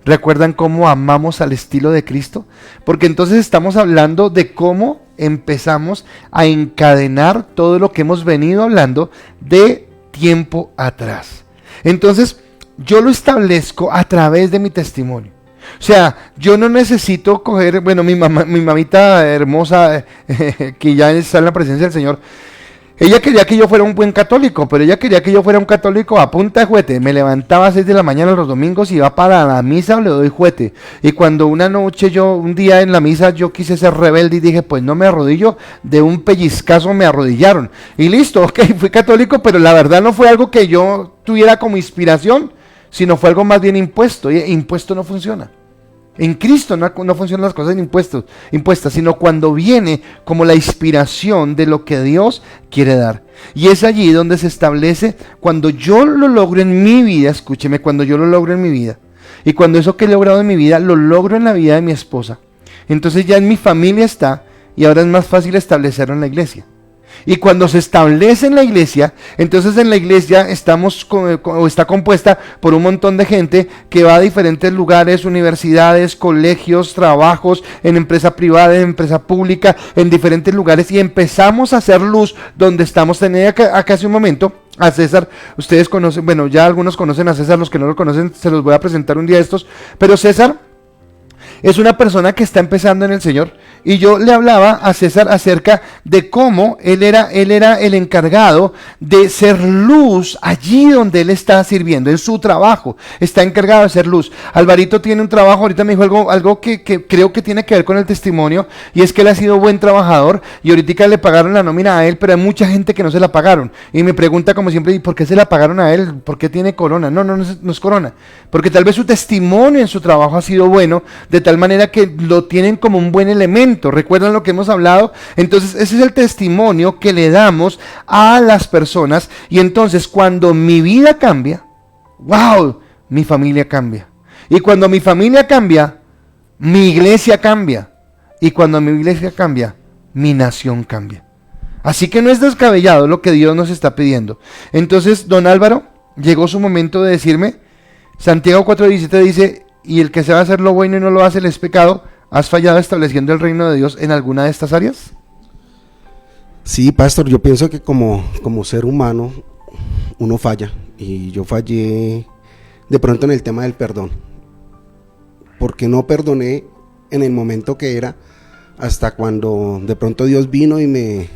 ¿Recuerdan cómo amamos al estilo de Cristo? Porque entonces estamos hablando de cómo empezamos a encadenar todo lo que hemos venido hablando de tiempo atrás. Entonces, yo lo establezco a través de mi testimonio. O sea, yo no necesito coger, bueno, mi mamita hermosa, que ya está en la presencia del Señor, Ella quería que yo fuera un buen católico, pero ella quería que yo fuera un católico a punta de juguete. Me levantaba a 6 de la mañana los domingos y iba para la misa o le doy juguete. Y cuando un día en la misa, yo quise ser rebelde y dije, pues no me arrodillo, de un pellizcazo me arrodillaron. Y listo, ok, fui católico, pero la verdad no fue algo que yo tuviera como inspiración, sino fue algo más bien impuesto. Y impuesto no funciona. En Cristo no funcionan las cosas impuestas, sino cuando viene como la inspiración de lo que Dios quiere dar. Y es allí donde se establece, cuando yo lo logro en mi vida, escúcheme, cuando yo lo logro en mi vida, y cuando eso que he logrado en mi vida, lo logro en la vida de mi esposa, entonces ya en mi familia está, y ahora es más fácil establecerlo en la iglesia. Y cuando se establece en la iglesia, entonces en la iglesia está compuesta por un montón de gente que va a diferentes lugares, universidades, colegios, trabajos, en empresa privada, en empresa pública, en diferentes lugares, y empezamos a hacer luz donde estamos. Tenía acá hace un momento a César, ustedes conocen, bueno, ya algunos conocen a César, los que no lo conocen se los voy a presentar un día de estos, pero César es una persona que está empezando en el Señor, y yo le hablaba a César acerca de cómo él era el encargado de ser luz allí donde él está sirviendo, en su trabajo, está encargado de ser luz. Alvarito tiene un trabajo, ahorita me dijo algo que creo que tiene que ver con el testimonio, y es que él ha sido buen trabajador, y ahorita le pagaron la nómina a él, pero hay mucha gente que no se la pagaron, y me pregunta como siempre, ¿y por qué se la pagaron a él? ¿Por qué tiene corona? No es corona, porque tal vez su testimonio en su trabajo ha sido bueno, de tal manera que lo tienen como un buen elemento. ¿Recuerdan lo que hemos hablado? Entonces ese es el testimonio que le damos a las personas, y entonces cuando mi vida cambia, wow, mi familia cambia, y cuando mi familia cambia, mi iglesia cambia, y cuando mi iglesia cambia, mi nación cambia. Así que no es descabellado lo que Dios nos está pidiendo. Entonces, don Álvaro, llegó su momento de decirme, Santiago 4:17 dice, y el que se va a hacer lo bueno y no lo hace, le es pecado. ¿Has fallado estableciendo el reino de Dios en alguna de estas áreas? Sí, pastor, yo pienso que como ser humano uno falla, y yo fallé de pronto en el tema del perdón, porque no perdoné en el momento que era, hasta cuando de pronto Dios vino y me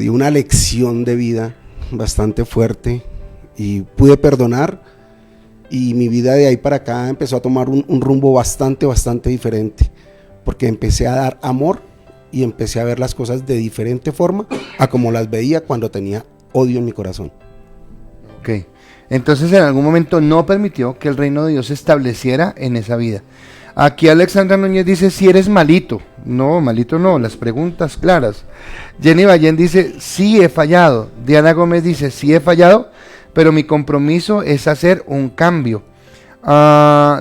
dio una lección de vida bastante fuerte, y pude perdonar. Y mi vida de ahí para acá empezó a tomar un rumbo bastante diferente, porque empecé a dar amor y empecé a ver las cosas de diferente forma a como las veía cuando tenía odio en mi corazón. Ok, entonces en algún momento no permitió que el reino de Dios se estableciera en esa vida. Aquí Alexandra Núñez dice, si eres malito. No, malito no, las preguntas claras. Jenny Ballén dice, sí he fallado. Diana Gómez dice, sí he fallado, pero mi compromiso es hacer un cambio.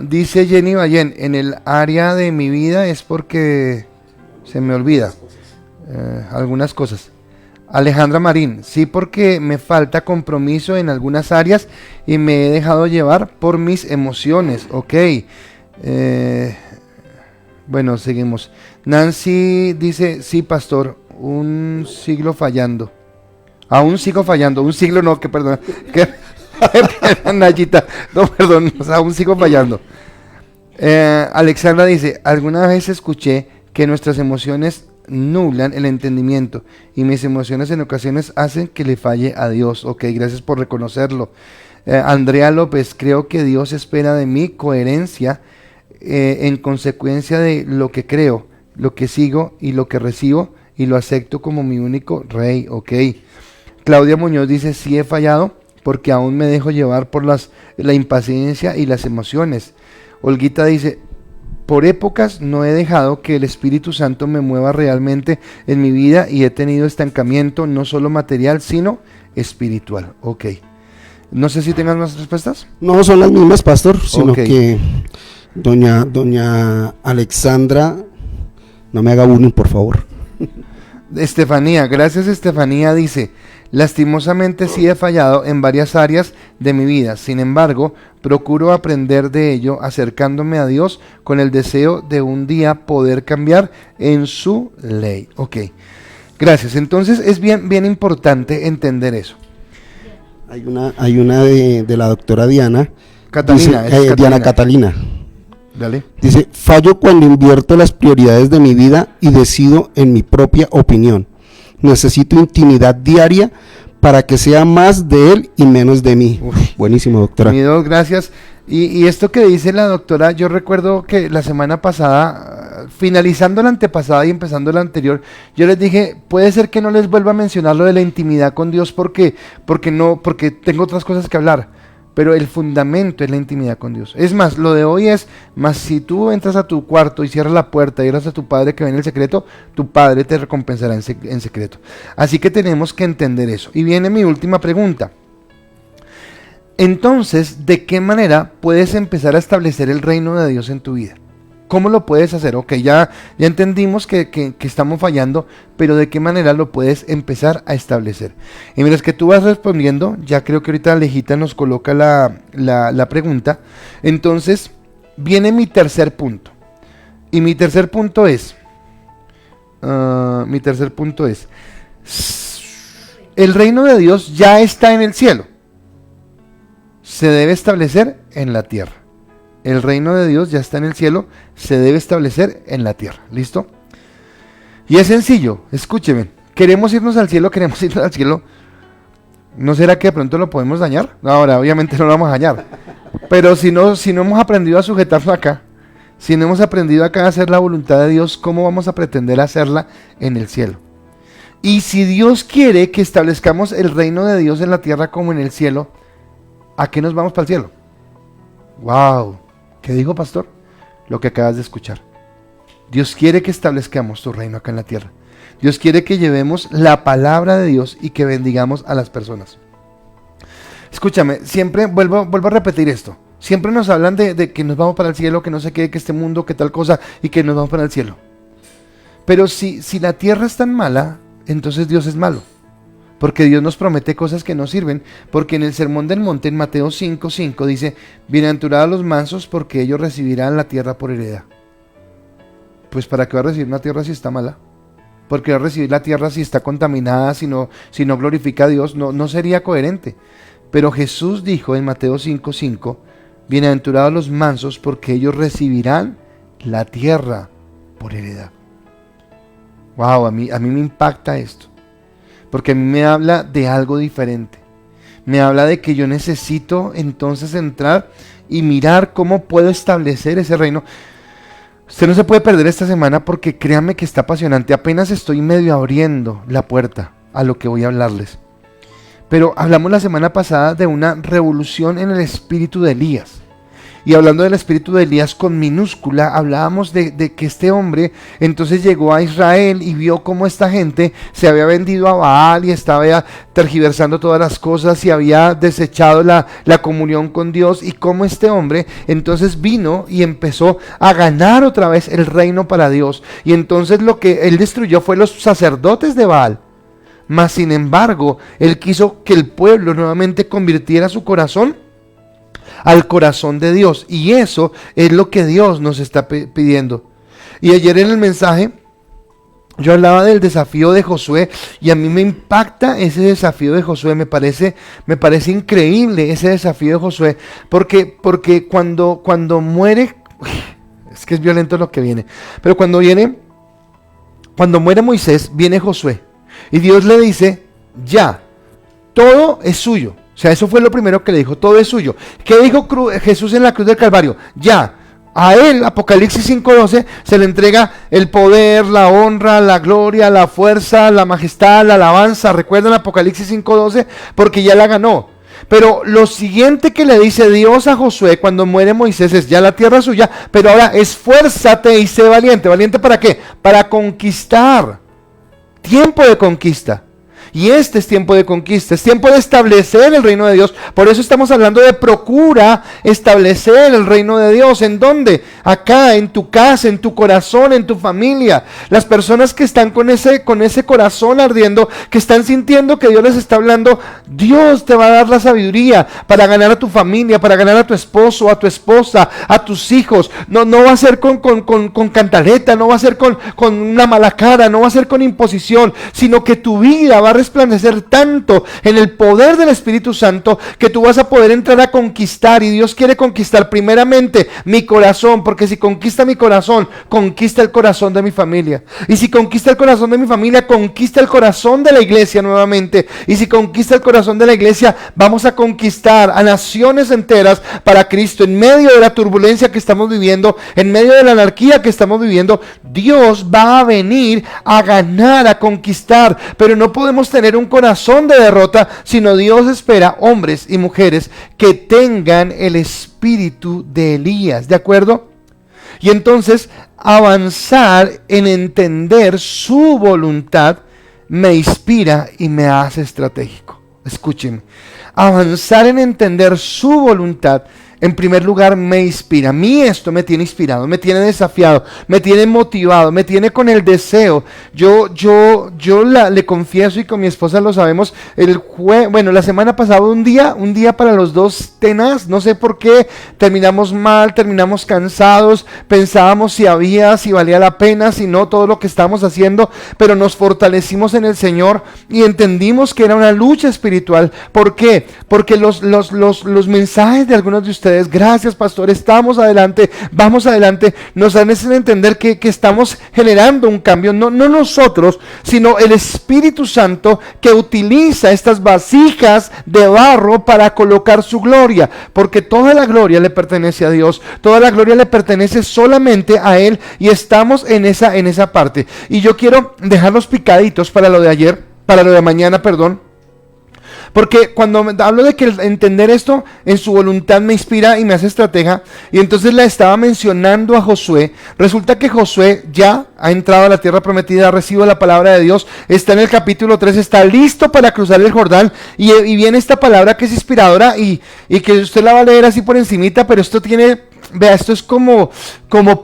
Dice Jenny Ballén, en el área de mi vida es porque se me olvida algunas cosas. Alejandra Marín, sí, porque me falta compromiso en algunas áreas y me he dejado llevar por mis emociones. Ok, bueno, seguimos. Nancy dice, sí, pastor, un siglo fallando. Aún sigo fallando, un siglo no, que perdón, Nayita, no, perdón, o sea, aún sigo fallando. Alexandra dice, alguna vez escuché que nuestras emociones nublan el entendimiento, y mis emociones en ocasiones hacen que le falle a Dios. Ok, gracias por reconocerlo. Andrea López, creo que Dios espera de mí coherencia en consecuencia de lo que creo, lo que sigo y lo que recibo, y lo acepto como mi único rey. Ok. Claudia Muñoz dice, sí he fallado porque aún me dejo llevar por la impaciencia y las emociones. Olguita dice, por épocas no he dejado que el Espíritu Santo me mueva realmente en mi vida, y he tenido estancamiento no solo material sino espiritual. Ok, no sé si tengas más respuestas. No son las mismas, pastor, sino Okay. que doña Alexandra, no me haga bullying, por favor. Estefanía, gracias Estefanía, dice, lastimosamente sí he fallado en varias áreas de mi vida, sin embargo, procuro aprender de ello acercándome a Dios con el deseo de un día poder cambiar en su ley. Ok, gracias. Entonces es bien importante entender eso. Hay una de la doctora Diana, Catalina, dice, Diana Catalina. Dale. Dice, fallo cuando invierto las prioridades de mi vida y decido en mi propia opinión. Necesito intimidad diaria para que sea más de Él y menos de mí. Buenísimo, doctora. Mi Doc, gracias. Y esto que dice la doctora, yo recuerdo que la semana pasada, finalizando la antepasada y empezando la anterior, yo les dije, puede ser que no les vuelva a mencionar lo de la intimidad con Dios porque tengo otras cosas que hablar, pero el fundamento es la intimidad con Dios. Es más, lo de hoy es, más si tú entras a tu cuarto y cierras la puerta y oras a tu Padre que ve en el secreto, tu Padre te recompensará en secreto. Así que tenemos que entender eso. Y viene mi última pregunta. Entonces, ¿de qué manera puedes empezar a establecer el reino de Dios en tu vida? ¿Cómo lo puedes hacer? Ok, ya entendimos que estamos fallando, pero ¿de qué manera lo puedes empezar a establecer? Y mientras que tú vas respondiendo, ya creo que ahorita Alejita nos coloca la pregunta, entonces viene mi tercer punto. Y mi tercer punto es, el reino de Dios ya está en el cielo. Se debe establecer en la tierra. El reino de Dios ya está en el cielo, se debe establecer en la tierra. ¿Listo? Y es sencillo, escúcheme. ¿Queremos irnos al cielo? ¿No será que de pronto lo podemos dañar? No, ahora, obviamente no lo vamos a dañar. Pero si no hemos aprendido a sujetarnos acá, si no hemos aprendido acá a hacer la voluntad de Dios, ¿cómo vamos a pretender hacerla en el cielo? Y si Dios quiere que establezcamos el reino de Dios en la tierra como en el cielo, ¿a qué nos vamos para el cielo? ¡Wow! ¿Qué dijo, pastor? Lo que acabas de escuchar. Dios quiere que establezcamos su reino acá en la tierra. Dios quiere que llevemos la palabra de Dios y que bendigamos a las personas. Escúchame, siempre vuelvo a repetir esto. Siempre nos hablan de que nos vamos para el cielo, que no sé qué, que este mundo, que tal cosa, y que nos vamos para el cielo. Pero si la tierra es tan mala, entonces Dios es malo. Porque Dios nos promete cosas que no sirven, porque en el Sermón del Monte, en Mateo 5:5, dice, bienaventurados los mansos, porque ellos recibirán la tierra por heredad. Pues ¿para qué va a recibir una tierra si está mala? ¿Por qué va a recibir la tierra si está contaminada, si no glorifica a Dios? No sería coherente. Pero Jesús dijo en Mateo 5:5, bienaventurados los mansos, porque ellos recibirán la tierra por heredad. Wow, a mí me impacta esto. Porque a mí me habla de algo diferente. Me habla de que yo necesito entonces entrar y mirar cómo puedo establecer ese reino. Usted no se puede perder esta semana porque créanme que está apasionante. Apenas estoy medio abriendo la puerta a lo que voy a hablarles. Pero hablamos la semana pasada de una revolución en el espíritu de Elías. Y hablando del espíritu de Elías con minúscula, hablábamos de que este hombre entonces llegó a Israel y vio cómo esta gente se había vendido a Baal y estaba tergiversando todas las cosas y había desechado la comunión con Dios, y cómo este hombre entonces vino y empezó a ganar otra vez el reino para Dios. Y entonces lo que él destruyó fue los sacerdotes de Baal. Mas sin embargo, él quiso que el pueblo nuevamente convirtiera su corazón al corazón de Dios, y eso es lo que Dios nos está pidiendo. Y ayer en el mensaje yo hablaba del desafío de Josué, y a mí me impacta ese desafío de Josué. Me parece increíble ese desafío de Josué, porque cuando muere, es que es violento lo que viene, pero cuando muere Moisés, viene Josué, y Dios le dice, ya, todo es suyo. O sea, eso fue lo primero que le dijo, todo es suyo. ¿Qué dijo Jesús en la cruz del Calvario? Ya, a él, Apocalipsis 5:12, se le entrega el poder, la honra, la gloria, la fuerza, la majestad, la alabanza. ¿Recuerdan Apocalipsis 5:12? Porque ya la ganó. Pero lo siguiente que le dice Dios a Josué cuando muere Moisés es, ya la tierra es suya, pero ahora esfuérzate y sé valiente. ¿Valiente para qué? Para conquistar. Tiempo de conquista. Y este es tiempo de conquista, es tiempo de establecer el reino de Dios. Por eso estamos hablando de procura establecer el reino de Dios. ¿En dónde? Acá, en tu casa, en tu corazón, en tu familia. Las personas que están con ese corazón ardiendo, que están sintiendo que Dios les está hablando, Dios te va a dar la sabiduría para ganar a tu familia, para ganar a tu esposo, a tu esposa, a tus hijos. No va a ser con cantaleta, no va a ser con una mala cara, no va a ser con imposición, sino que tu vida va a resplandecer tanto en el poder del Espíritu Santo que tú vas a poder entrar a conquistar conquistar, y Dios quiere conquistar primeramente mi corazón, porque si conquista mi corazón, conquista el corazón de mi familia. Y si conquista el corazón de mi familia, conquista el corazón de la iglesia nuevamente. Y si conquista el corazón de la iglesia, vamos a conquistar a naciones enteras para Cristo. En medio de la turbulencia que estamos viviendo, en medio de la anarquía que estamos viviendo, Dios va a venir a ganar, a conquistar. Pero no podemos tener un corazón de derrota, sino Dios espera hombres y mujeres que tengan el espíritu de Elías, ¿de acuerdo? Y entonces avanzar en entender su voluntad me inspira y me hace estratégico. Escúchenme, avanzar en entender su voluntad en primer lugar me inspira. A mí esto me tiene inspirado, me tiene desafiado, me tiene motivado, me tiene con el deseo. Le confieso, y con mi esposa lo sabemos, la semana pasada un día para los dos tenaz, no sé por qué, terminamos mal, terminamos cansados, pensábamos si valía la pena, si no, todo lo que estábamos haciendo, pero nos fortalecimos en el Señor y entendimos que era una lucha espiritual. ¿Por qué? Porque los mensajes de algunos de ustedes, gracias pastor, estamos adelante, vamos adelante, nos hacen entender que estamos generando un cambio, no nosotros, sino el Espíritu Santo, que utiliza estas vasijas de barro para colocar su gloria, porque toda la gloria le pertenece a Dios, toda la gloria le pertenece solamente a Él, y estamos en esa parte. Y yo quiero dejarlos picaditos para lo de mañana, perdón. Porque cuando hablo de que entender esto en su voluntad me inspira y me hace estratega, y entonces le estaba mencionando a Josué, resulta que Josué ya ha entrado a la tierra prometida, ha recibido la palabra de Dios, está en el capítulo 3, está listo para cruzar el Jordán, y viene esta palabra que es inspiradora y que usted la va a leer así por encimita, pero esto tiene... Vea, esto es como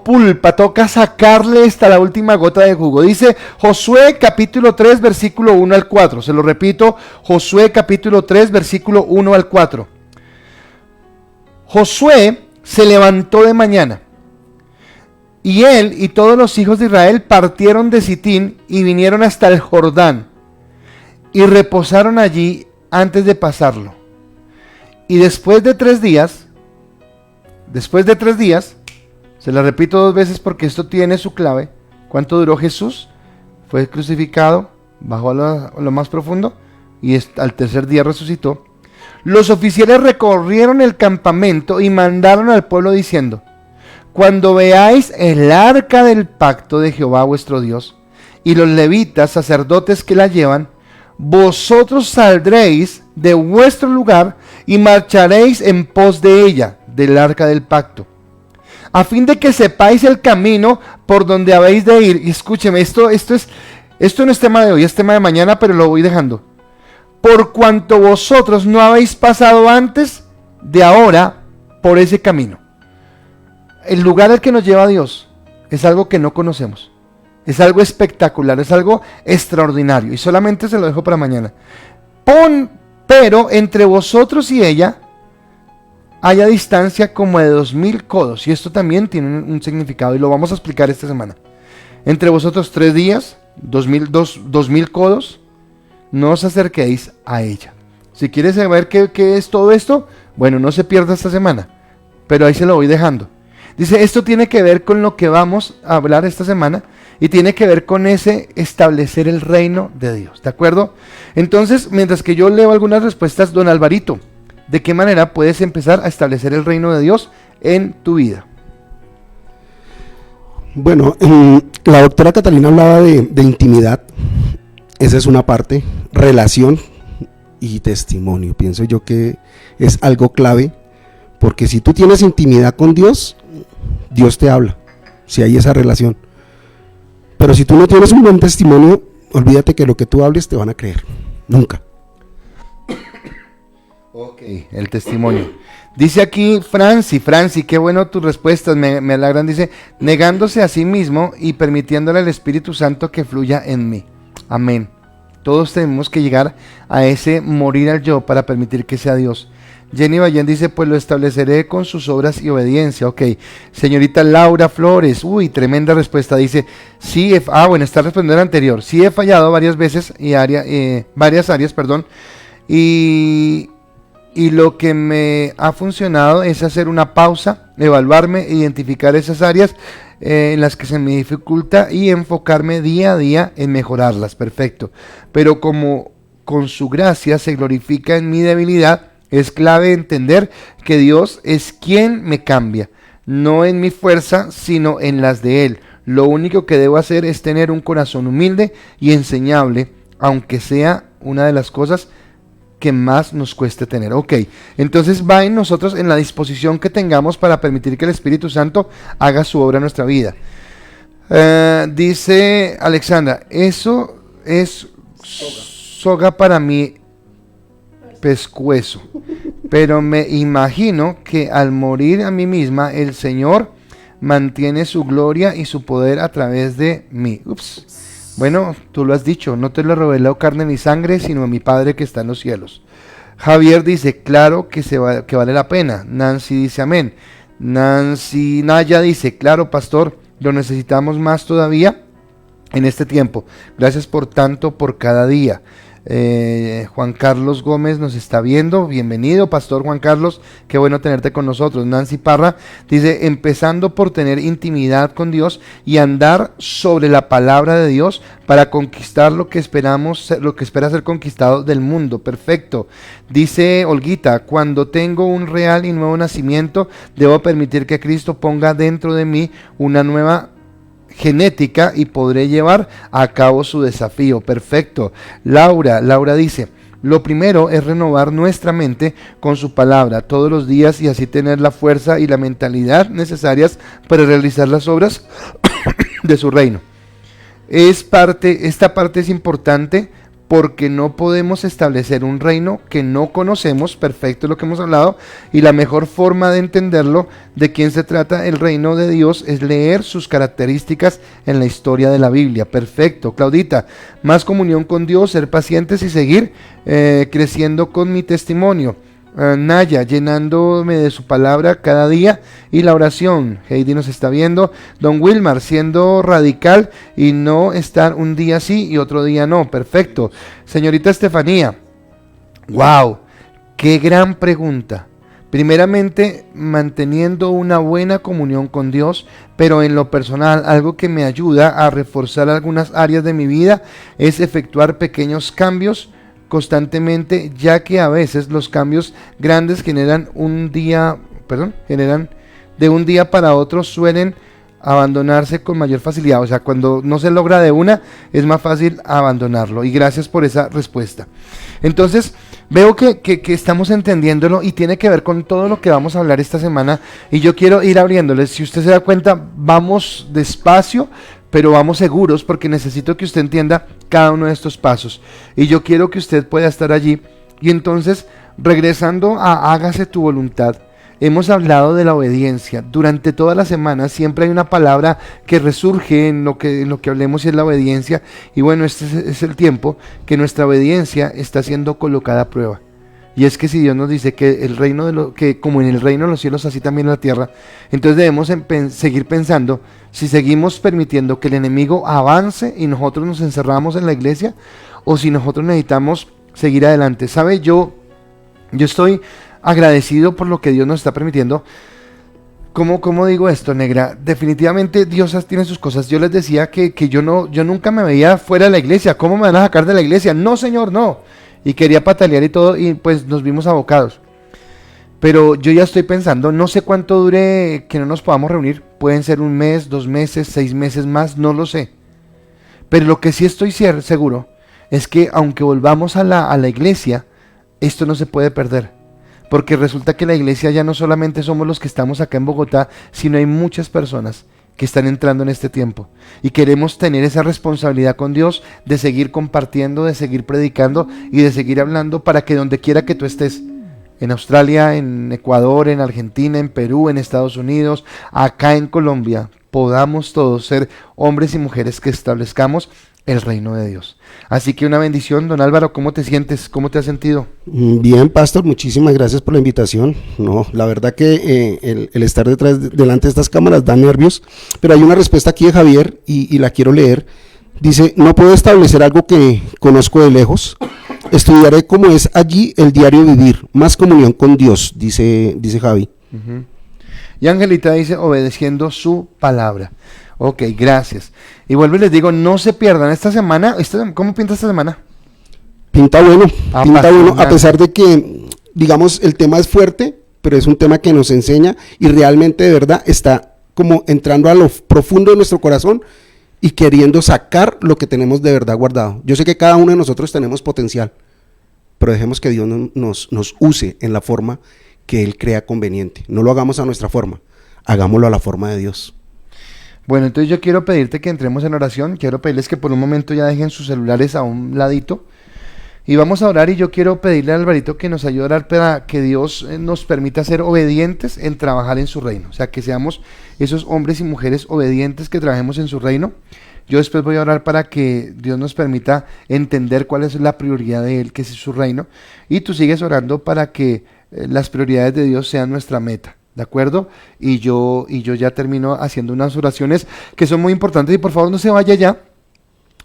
pulpa, toca sacarle hasta la última gota de jugo. Dice Josué capítulo 3 versículo 1 al 4. Se lo repito, Josué capítulo 3 versículo 1 al 4. Josué se levantó de mañana, y él y todos los hijos de Israel partieron de Sitín y vinieron hasta el Jordán, y reposaron allí antes de pasarlo. Y después de 3 días, se la repito 2 veces porque esto tiene su clave. ¿Cuánto duró Jesús? Fue crucificado, bajó a lo más profundo y al 3er día resucitó. Los oficiales recorrieron el campamento y mandaron al pueblo diciendo: cuando veáis el arca del pacto de Jehová vuestro Dios y los levitas, sacerdotes que la llevan, vosotros saldréis de vuestro lugar y marcharéis en pos de ella, del arca del pacto, a fin de que sepáis el camino por donde habéis de ir. Y escúcheme, esto no es tema de hoy, es tema de mañana, pero lo voy dejando. Por cuanto vosotros no habéis pasado antes de ahora por ese camino. El lugar al que nos lleva Dios es algo que no conocemos, es algo espectacular, es algo extraordinario, y solamente se lo dejo para mañana. Pero entre vosotros y ella haya distancia como de 2000 codos, y esto también tiene un significado, y lo vamos a explicar esta semana. Entre vosotros 3 días, 2000 codos, no os acerquéis a ella. Si quieres saber qué es todo esto, bueno, no se pierda esta semana, pero ahí se lo voy dejando. Dice, esto tiene que ver con lo que vamos a hablar esta semana, y tiene que ver con ese establecer el reino de Dios, ¿de acuerdo? Entonces, mientras que yo leo algunas respuestas, don Alvarito, ¿de qué manera puedes empezar a establecer el reino de Dios en tu vida? Bueno, la doctora Catalina hablaba de intimidad. Esa es una parte, relación y testimonio. Pienso yo que es algo clave, porque si tú tienes intimidad con Dios, Dios te habla, si hay esa relación. Pero si tú no tienes un buen testimonio, olvídate que lo que tú hables te van a creer, nunca. Ok, el testimonio. Dice aquí Franci, qué bueno tus respuestas, me alegran. Dice, negándose a sí mismo y permitiéndole al Espíritu Santo que fluya en mí. Amén. Todos tenemos que llegar a ese morir al yo para permitir que sea Dios. Jenny Ballén dice, pues lo estableceré con sus obras y obediencia. Ok. Señorita Laura Flores, uy, tremenda respuesta. Dice, sí, bueno, está respondiendo al anterior. Sí he fallado varias veces y varias áreas, y y lo que me ha funcionado es hacer una pausa, evaluarme, identificar esas áreas en las que se me dificulta y enfocarme día a día en mejorarlas. Perfecto. Pero como con su gracia se glorifica en mi debilidad, es clave entender que Dios es quien me cambia, no en mi fuerza, sino en las de Él. Lo único que debo hacer es tener un corazón humilde y enseñable, aunque sea una de las cosas que más nos cueste tener. Ok, entonces va en nosotros, en la disposición que tengamos para permitir que el Espíritu Santo haga su obra en nuestra vida. Dice Alexandra, eso es soga para mi pescuezo, pero me imagino que al morir a mí misma, el Señor mantiene su gloria y su poder a través de mí. Bueno, tú lo has dicho, no te lo reveló carne ni sangre, sino mi Padre que está en los cielos. Javier dice, claro que, que vale la pena. Nancy dice, amén. Nancy Naya dice, claro, pastor, lo necesitamos más todavía en este tiempo. Gracias por tanto por cada día. Juan Carlos Gómez nos está viendo, bienvenido pastor Juan Carlos, qué bueno tenerte con nosotros. Nancy Parra dice, empezando por tener intimidad con Dios y andar sobre la palabra de Dios para conquistar lo que esperamos, lo que espera ser conquistado del mundo. Perfecto. Dice Olguita, cuando tengo un real y nuevo nacimiento, debo permitir que Cristo ponga dentro de mí una nueva genética y podré llevar a cabo su desafío. Perfecto. Laura dice, lo primero es renovar nuestra mente con su palabra todos los días y así tener la fuerza y la mentalidad necesarias para realizar las obras de su reino. Esta parte es importante porque no podemos establecer un reino que no conocemos. Perfecto, lo que hemos hablado, y la mejor forma de entenderlo, de quién se trata el reino de Dios, es leer sus características en la historia de la Biblia. Perfecto. Claudita, más comunión con Dios, ser pacientes y seguir creciendo con mi testimonio. Naya, llenándome de su palabra cada día y la oración. Heidi nos está viendo. Don Wilmar, siendo radical y no estar un día sí y otro día no. Perfecto. Señorita Estefanía, wow, qué gran pregunta. Primeramente, manteniendo una buena comunión con Dios, pero en lo personal, algo que me ayuda a reforzar algunas áreas de mi vida es efectuar pequeños cambios constantemente, ya que a veces los cambios grandes generan de un día para otro, suelen abandonarse con mayor facilidad. O sea, cuando no se logra de una, es más fácil abandonarlo. Y gracias por esa respuesta. Entonces, veo que estamos entendiéndolo y tiene que ver con todo lo que vamos a hablar esta semana. Y yo quiero ir abriéndoles. Si usted se da cuenta, vamos despacio, pero vamos seguros, porque necesito que usted entienda cada uno de estos pasos. Y yo quiero que usted pueda estar allí. Y entonces, regresando a hágase tu voluntad, hemos hablado de la obediencia. Durante toda la semana siempre hay una palabra que resurge en lo que hablemos, y es la obediencia. Y bueno, este es el tiempo que nuestra obediencia está siendo colocada a prueba. Y es que si Dios nos dice que el reino que como en el reino de los cielos, así también en la tierra, entonces debemos seguir pensando si seguimos permitiendo que el enemigo avance y nosotros nos encerramos en la iglesia, o si nosotros necesitamos seguir adelante. ¿Sabe? Yo estoy agradecido por lo que Dios nos está permitiendo. ¿Cómo digo esto, negra? Definitivamente Dios tiene sus cosas. Yo les decía que yo nunca me veía fuera de la iglesia. ¿Cómo me van a sacar de la iglesia? No, Señor, no. Y quería patalear y todo, y pues nos vimos abocados. Pero yo ya estoy pensando, no sé cuánto dure que no nos podamos reunir. Pueden ser 1 mes, 2 meses, 6 meses más, no lo sé. Pero lo que sí estoy seguro es que aunque volvamos a la iglesia, esto no se puede perder. Porque resulta que la iglesia ya no solamente somos los que estamos acá en Bogotá, sino hay muchas personas que están entrando en este tiempo. Y queremos tener esa responsabilidad con Dios de seguir compartiendo, de seguir predicando y de seguir hablando, para que donde quiera que tú estés, en Australia, en Ecuador, en Argentina, en Perú, en Estados Unidos, acá en Colombia, podamos todos ser hombres y mujeres que establezcamos el reino de Dios. Así que una bendición. Don Álvaro, ¿cómo te sientes? ¿Cómo te has sentido? Bien, pastor, muchísimas gracias por la invitación. No, la verdad que el estar delante de estas cámaras da nervios, pero hay una respuesta aquí de Javier y la quiero leer. Dice, no puedo establecer algo que conozco de lejos. Estudiaré como es allí el diario vivir, más comunión con Dios, dice Javi. Ujú. Y Angelita dice, obedeciendo su palabra. Ok, gracias. Y vuelvo y les digo, no se pierdan esta semana. ¿Cómo pinta esta semana? Pinta bueno, Apasionante. a pesar de que, digamos, el tema es fuerte, pero es un tema que nos enseña y realmente de verdad está como entrando a lo profundo de nuestro corazón y queriendo sacar lo que tenemos de verdad guardado. Yo sé que cada uno de nosotros tenemos potencial, pero dejemos que Dios nos use en la forma que Él crea conveniente. No lo hagamos a nuestra forma, hagámoslo a la forma de Dios. Bueno, entonces yo quiero pedirte que entremos en oración. Quiero pedirles que por un momento ya dejen sus celulares a un ladito. Y vamos a orar, y yo quiero pedirle a Alvarito que nos ayude a orar para que Dios nos permita ser obedientes en trabajar en su reino. O sea, que seamos esos hombres y mujeres obedientes que trabajemos en su reino. Yo después voy a orar para que Dios nos permita entender cuál es la prioridad de Él, que es su reino. Y tú sigues orando para que las prioridades de Dios sean nuestra meta. ¿De acuerdo? Y yo ya termino haciendo unas oraciones que son muy importantes. Y por favor no se vaya ya,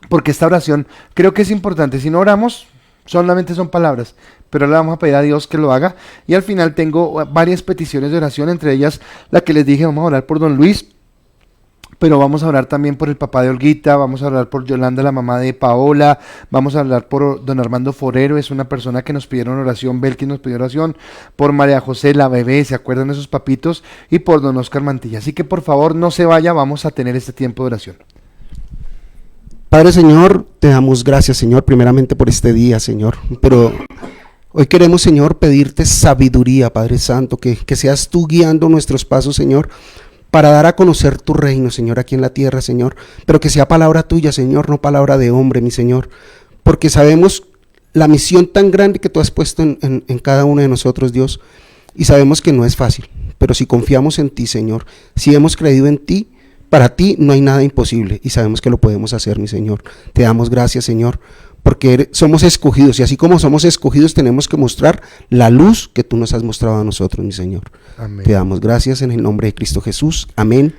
porque esta oración creo que es importante. Si no oramos, solamente son palabras, pero ahora le vamos a pedir a Dios que lo haga. Y al final tengo varias peticiones de oración, entre ellas la que les dije, vamos a orar por don Luis, pero vamos a orar también por el papá de Olguita, vamos a orar por Yolanda, la mamá de Paola, vamos a hablar por don Armando Forero, es una persona que nos pidieron oración, Belkin nos pidió oración, por María José, la bebé, ¿se acuerdan de esos papitos? Y por don Oscar Mantilla. Así que por favor no se vaya, vamos a tener este tiempo de oración. Padre Señor, te damos gracias, Señor, primeramente por este día, Señor, pero hoy queremos, Señor, pedirte sabiduría, Padre Santo, que seas tú guiando nuestros pasos, Señor, para dar a conocer tu reino, Señor, aquí en la tierra, Señor, pero que sea palabra tuya, Señor, no palabra de hombre, mi Señor, porque sabemos la misión tan grande que tú has puesto en cada uno de nosotros, Dios, y sabemos que no es fácil, pero si confiamos en ti, Señor, si hemos creído en ti, para ti no hay nada imposible y sabemos que lo podemos hacer, mi Señor. Te damos gracias, Señor, porque somos escogidos y así como somos escogidos tenemos que mostrar la luz que tú nos has mostrado a nosotros, mi Señor. Amén. Te damos gracias en el nombre de Cristo Jesús. Amén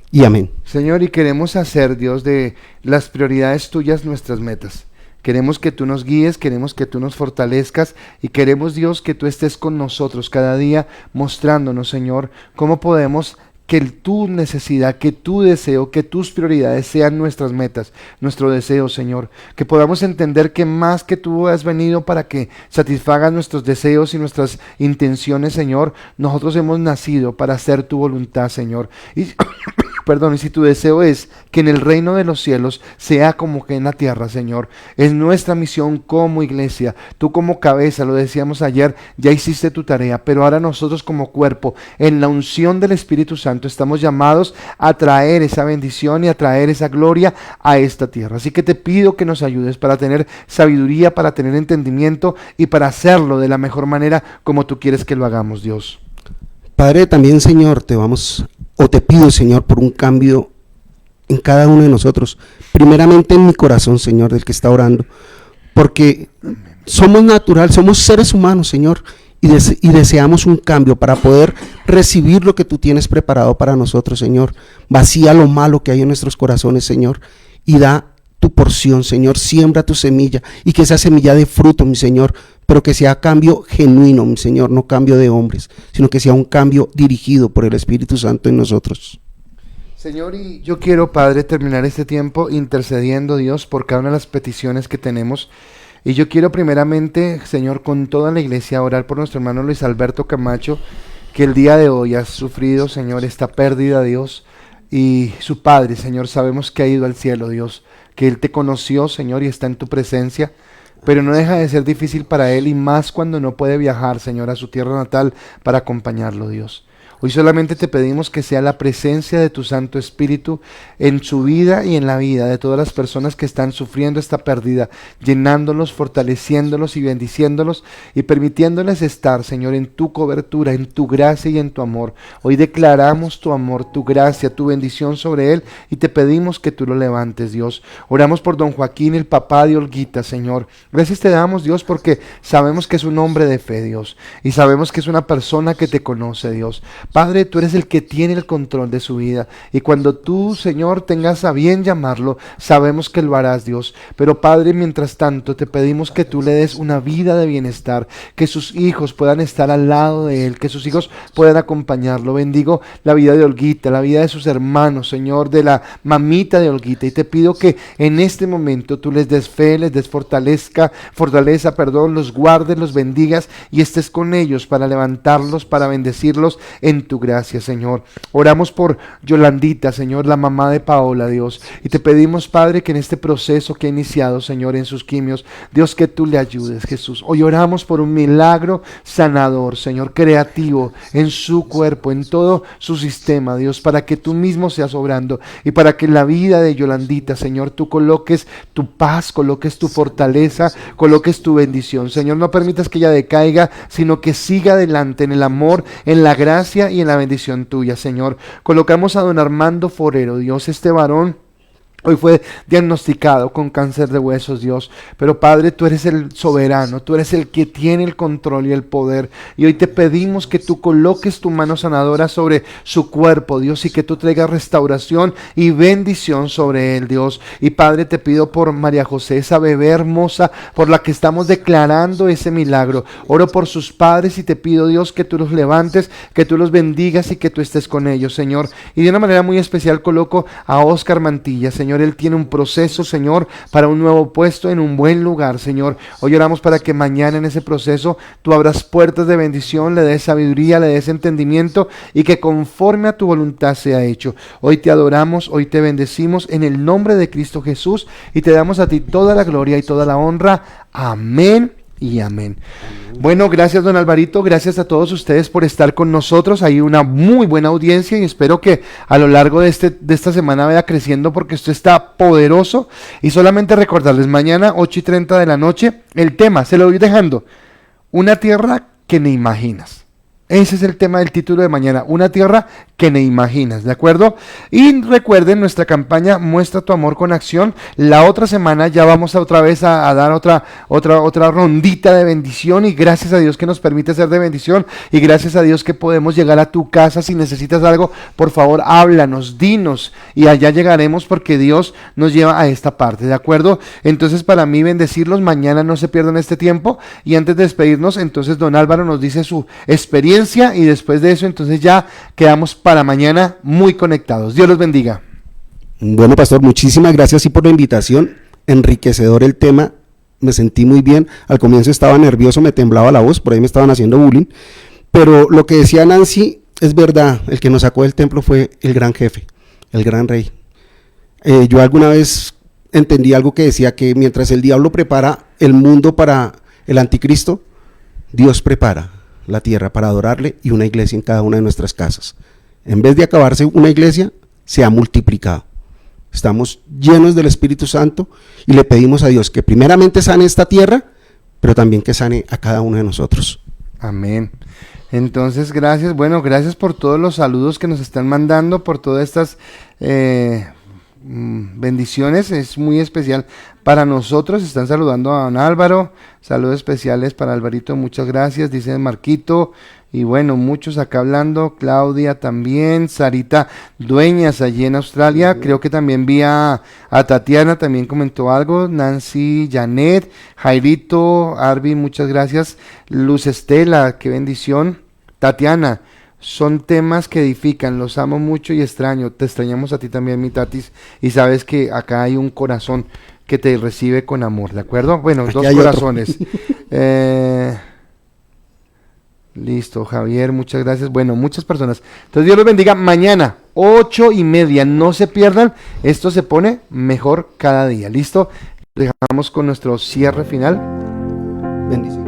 y amén. Señor, y queremos hacer, Dios, de las prioridades tuyas nuestras metas. Queremos que tú nos guíes, queremos que tú nos fortalezcas y queremos, Dios, que tú estés con nosotros cada día mostrándonos, Señor, cómo podemos que tu necesidad, que tu deseo, que tus prioridades sean nuestras metas, nuestro deseo, Señor. Que podamos entender que más que tú has venido para que satisfagas nuestros deseos y nuestras intenciones, Señor, nosotros hemos nacido para hacer tu voluntad, Señor. Y perdón, y si tu deseo es que en el reino de los cielos sea como que en la tierra, Señor, es nuestra misión como iglesia. Tú como cabeza, lo decíamos ayer, ya hiciste tu tarea, pero ahora nosotros como cuerpo, en la unción del Espíritu Santo, estamos llamados a traer esa bendición y a traer esa gloria a esta tierra. Así que te pido que nos ayudes para tener sabiduría, para tener entendimiento y para hacerlo de la mejor manera como tú quieres que lo hagamos, Dios. Padre, también, Señor, te pido, Señor, por un cambio en cada uno de nosotros, primeramente en mi corazón, Señor, del que está orando, porque somos somos seres humanos, Señor, y deseamos un cambio para poder recibir lo que tú tienes preparado para nosotros, Señor. Vacía lo malo que hay en nuestros corazones, Señor, y da tu porción, Señor, siembra tu semilla, y que esa semilla dé fruto, mi Señor, pero que sea cambio genuino, mi Señor, no cambio de hombres, sino que sea un cambio dirigido por el Espíritu Santo en nosotros. Señor, y yo quiero, Padre, terminar este tiempo intercediendo, Dios, por cada una de las peticiones que tenemos. Y yo quiero primeramente, Señor, con toda la iglesia, orar por nuestro hermano Luis Alberto Camacho, que el día de hoy ha sufrido, Señor, esta pérdida, Dios, y su padre, Señor, sabemos que ha ido al cielo, Dios, que él te conoció, Señor, y está en tu presencia, pero no deja de ser difícil para él, y más cuando no puede viajar, Señor, a su tierra natal para acompañarlo, Dios. Hoy solamente te pedimos que sea la presencia de tu Santo Espíritu en su vida y en la vida de todas las personas que están sufriendo esta pérdida, llenándolos, fortaleciéndolos y bendiciéndolos y permitiéndoles estar, Señor, en tu cobertura, en tu gracia y en tu amor. Hoy declaramos tu amor, tu gracia, tu bendición sobre él y te pedimos que tú lo levantes, Dios. Oramos por don Joaquín, el papá de Olguita, Señor. Gracias te damos, Dios, porque sabemos que es un hombre de fe, Dios, y sabemos que es una persona que te conoce, Dios. Padre, tú eres el que tiene el control de su vida. Y cuando tú, Señor, tengas a bien llamarlo, sabemos que lo harás, Dios. Pero Padre, mientras tanto, te pedimos que tú le des una vida de bienestar, que sus hijos puedan estar al lado de él, que sus hijos puedan acompañarlo. Bendigo la vida de Olguita, la vida de sus hermanos, Señor, de la mamita de Olguita. Y te pido que en este momento tú les des fe, les des fortaleza, los guardes, los bendigas y estés con ellos para levantarlos, para bendecirlos en tu gracia, Señor. Oramos por Yolandita, Señor, la mamá de Paola, Dios, y te pedimos, Padre, que en este proceso que ha iniciado, Señor, en sus quimios, Dios, que tú le ayudes, Jesús. Hoy oramos por un milagro sanador, Señor, creativo en su cuerpo, en todo su sistema, Dios, para que tú mismo seas obrando y para que en la vida de Yolandita, Señor, tú coloques tu paz, coloques tu fortaleza, coloques tu bendición. Señor, no permitas que ella decaiga, sino que siga adelante en el amor, en la gracia y en la bendición tuya, Señor. Colocamos a don Armando Forero, Dios, este varón hoy fue diagnosticado con cáncer de huesos, Dios. Pero Padre, tú eres el soberano, tú eres el que tiene el control y el poder. Y hoy te pedimos que tú coloques tu mano sanadora sobre su cuerpo, Dios, y que tú traigas restauración y bendición sobre él, Dios. Y Padre, te pido por María José, esa bebé hermosa por la que estamos declarando ese milagro. Oro por sus padres y te pido, Dios, que tú los levantes, que tú los bendigas y que tú estés con ellos, Señor. Y de una manera muy especial coloco a Oscar Mantilla, Señor. Él tiene un proceso, Señor, para un nuevo puesto en un buen lugar, Señor. Hoy oramos para que mañana en ese proceso tú abras puertas de bendición, le des sabiduría, le des entendimiento y que conforme a tu voluntad sea hecho. Hoy te adoramos, hoy te bendecimos en el nombre de Cristo Jesús y te damos a ti toda la gloria y toda la honra. Amén y amén. Bueno, gracias don Alvarito, gracias a todos ustedes por estar con nosotros. Hay una muy buena audiencia y espero que a lo largo de esta semana vaya creciendo porque esto está poderoso. Y solamente recordarles, mañana 8:30 de la noche, el tema, se lo voy dejando, una tierra que ni imaginas. Ese es el tema del título de mañana, una tierra que ni imaginas, ¿de acuerdo? Y recuerden nuestra campaña Muestra tu amor con acción. La otra semana ya vamos otra vez a dar otra rondita de bendición y gracias a Dios que nos permite ser de bendición y gracias a Dios que podemos llegar a tu casa. Si necesitas algo, por favor, háblanos, dinos y allá llegaremos porque Dios nos lleva a esta parte, ¿de acuerdo? Entonces para mí bendecirlos, mañana no se pierdan este tiempo y antes de despedirnos, entonces don Álvaro nos dice su experiencia y después de eso entonces ya quedamos para mañana muy conectados. Dios los bendiga. Bueno, pastor, muchísimas gracias y por la invitación, enriquecedor el tema, me sentí muy bien, al comienzo estaba nervioso, me temblaba la voz, por ahí me estaban haciendo bullying, pero lo que decía Nancy es verdad, el que nos sacó del templo fue el gran jefe, el gran rey. Yo alguna vez entendí algo que decía que mientras el diablo prepara el mundo para el anticristo, Dios prepara la tierra para adorarle y una iglesia en cada una de nuestras casas. En vez de acabarse una iglesia, se ha multiplicado. Estamos llenos del Espíritu Santo y le pedimos a Dios que primeramente sane esta tierra, pero también que sane a cada uno de nosotros. Amén. Entonces, gracias. Bueno, gracias por todos los saludos que nos están mandando, por todas estas bendiciones. Es muy especial para nosotros. Están saludando a don Álvaro. Saludos especiales para Alvarito. Muchas gracias. Dice Marquito. Y bueno, muchos acá hablando. Claudia también. Sarita Dueñas allí en Australia. Creo que también vi a Tatiana. También comentó algo. Nancy, Janet, Jairito, Arvin. Muchas gracias. Luz Estela. Qué bendición. Tatiana. Son temas que edifican, los amo mucho y extraño. Te extrañamos a ti también, mi Tatis. Y sabes que acá hay un corazón que te recibe con amor, ¿de acuerdo? Bueno, aquí dos corazones. Listo, Javier, muchas gracias. Bueno, muchas personas. Entonces Dios los bendiga. Mañana, 8:30, no se pierdan. Esto se pone mejor cada día. ¿Listo? Dejamos con nuestro cierre final. Bendiciones.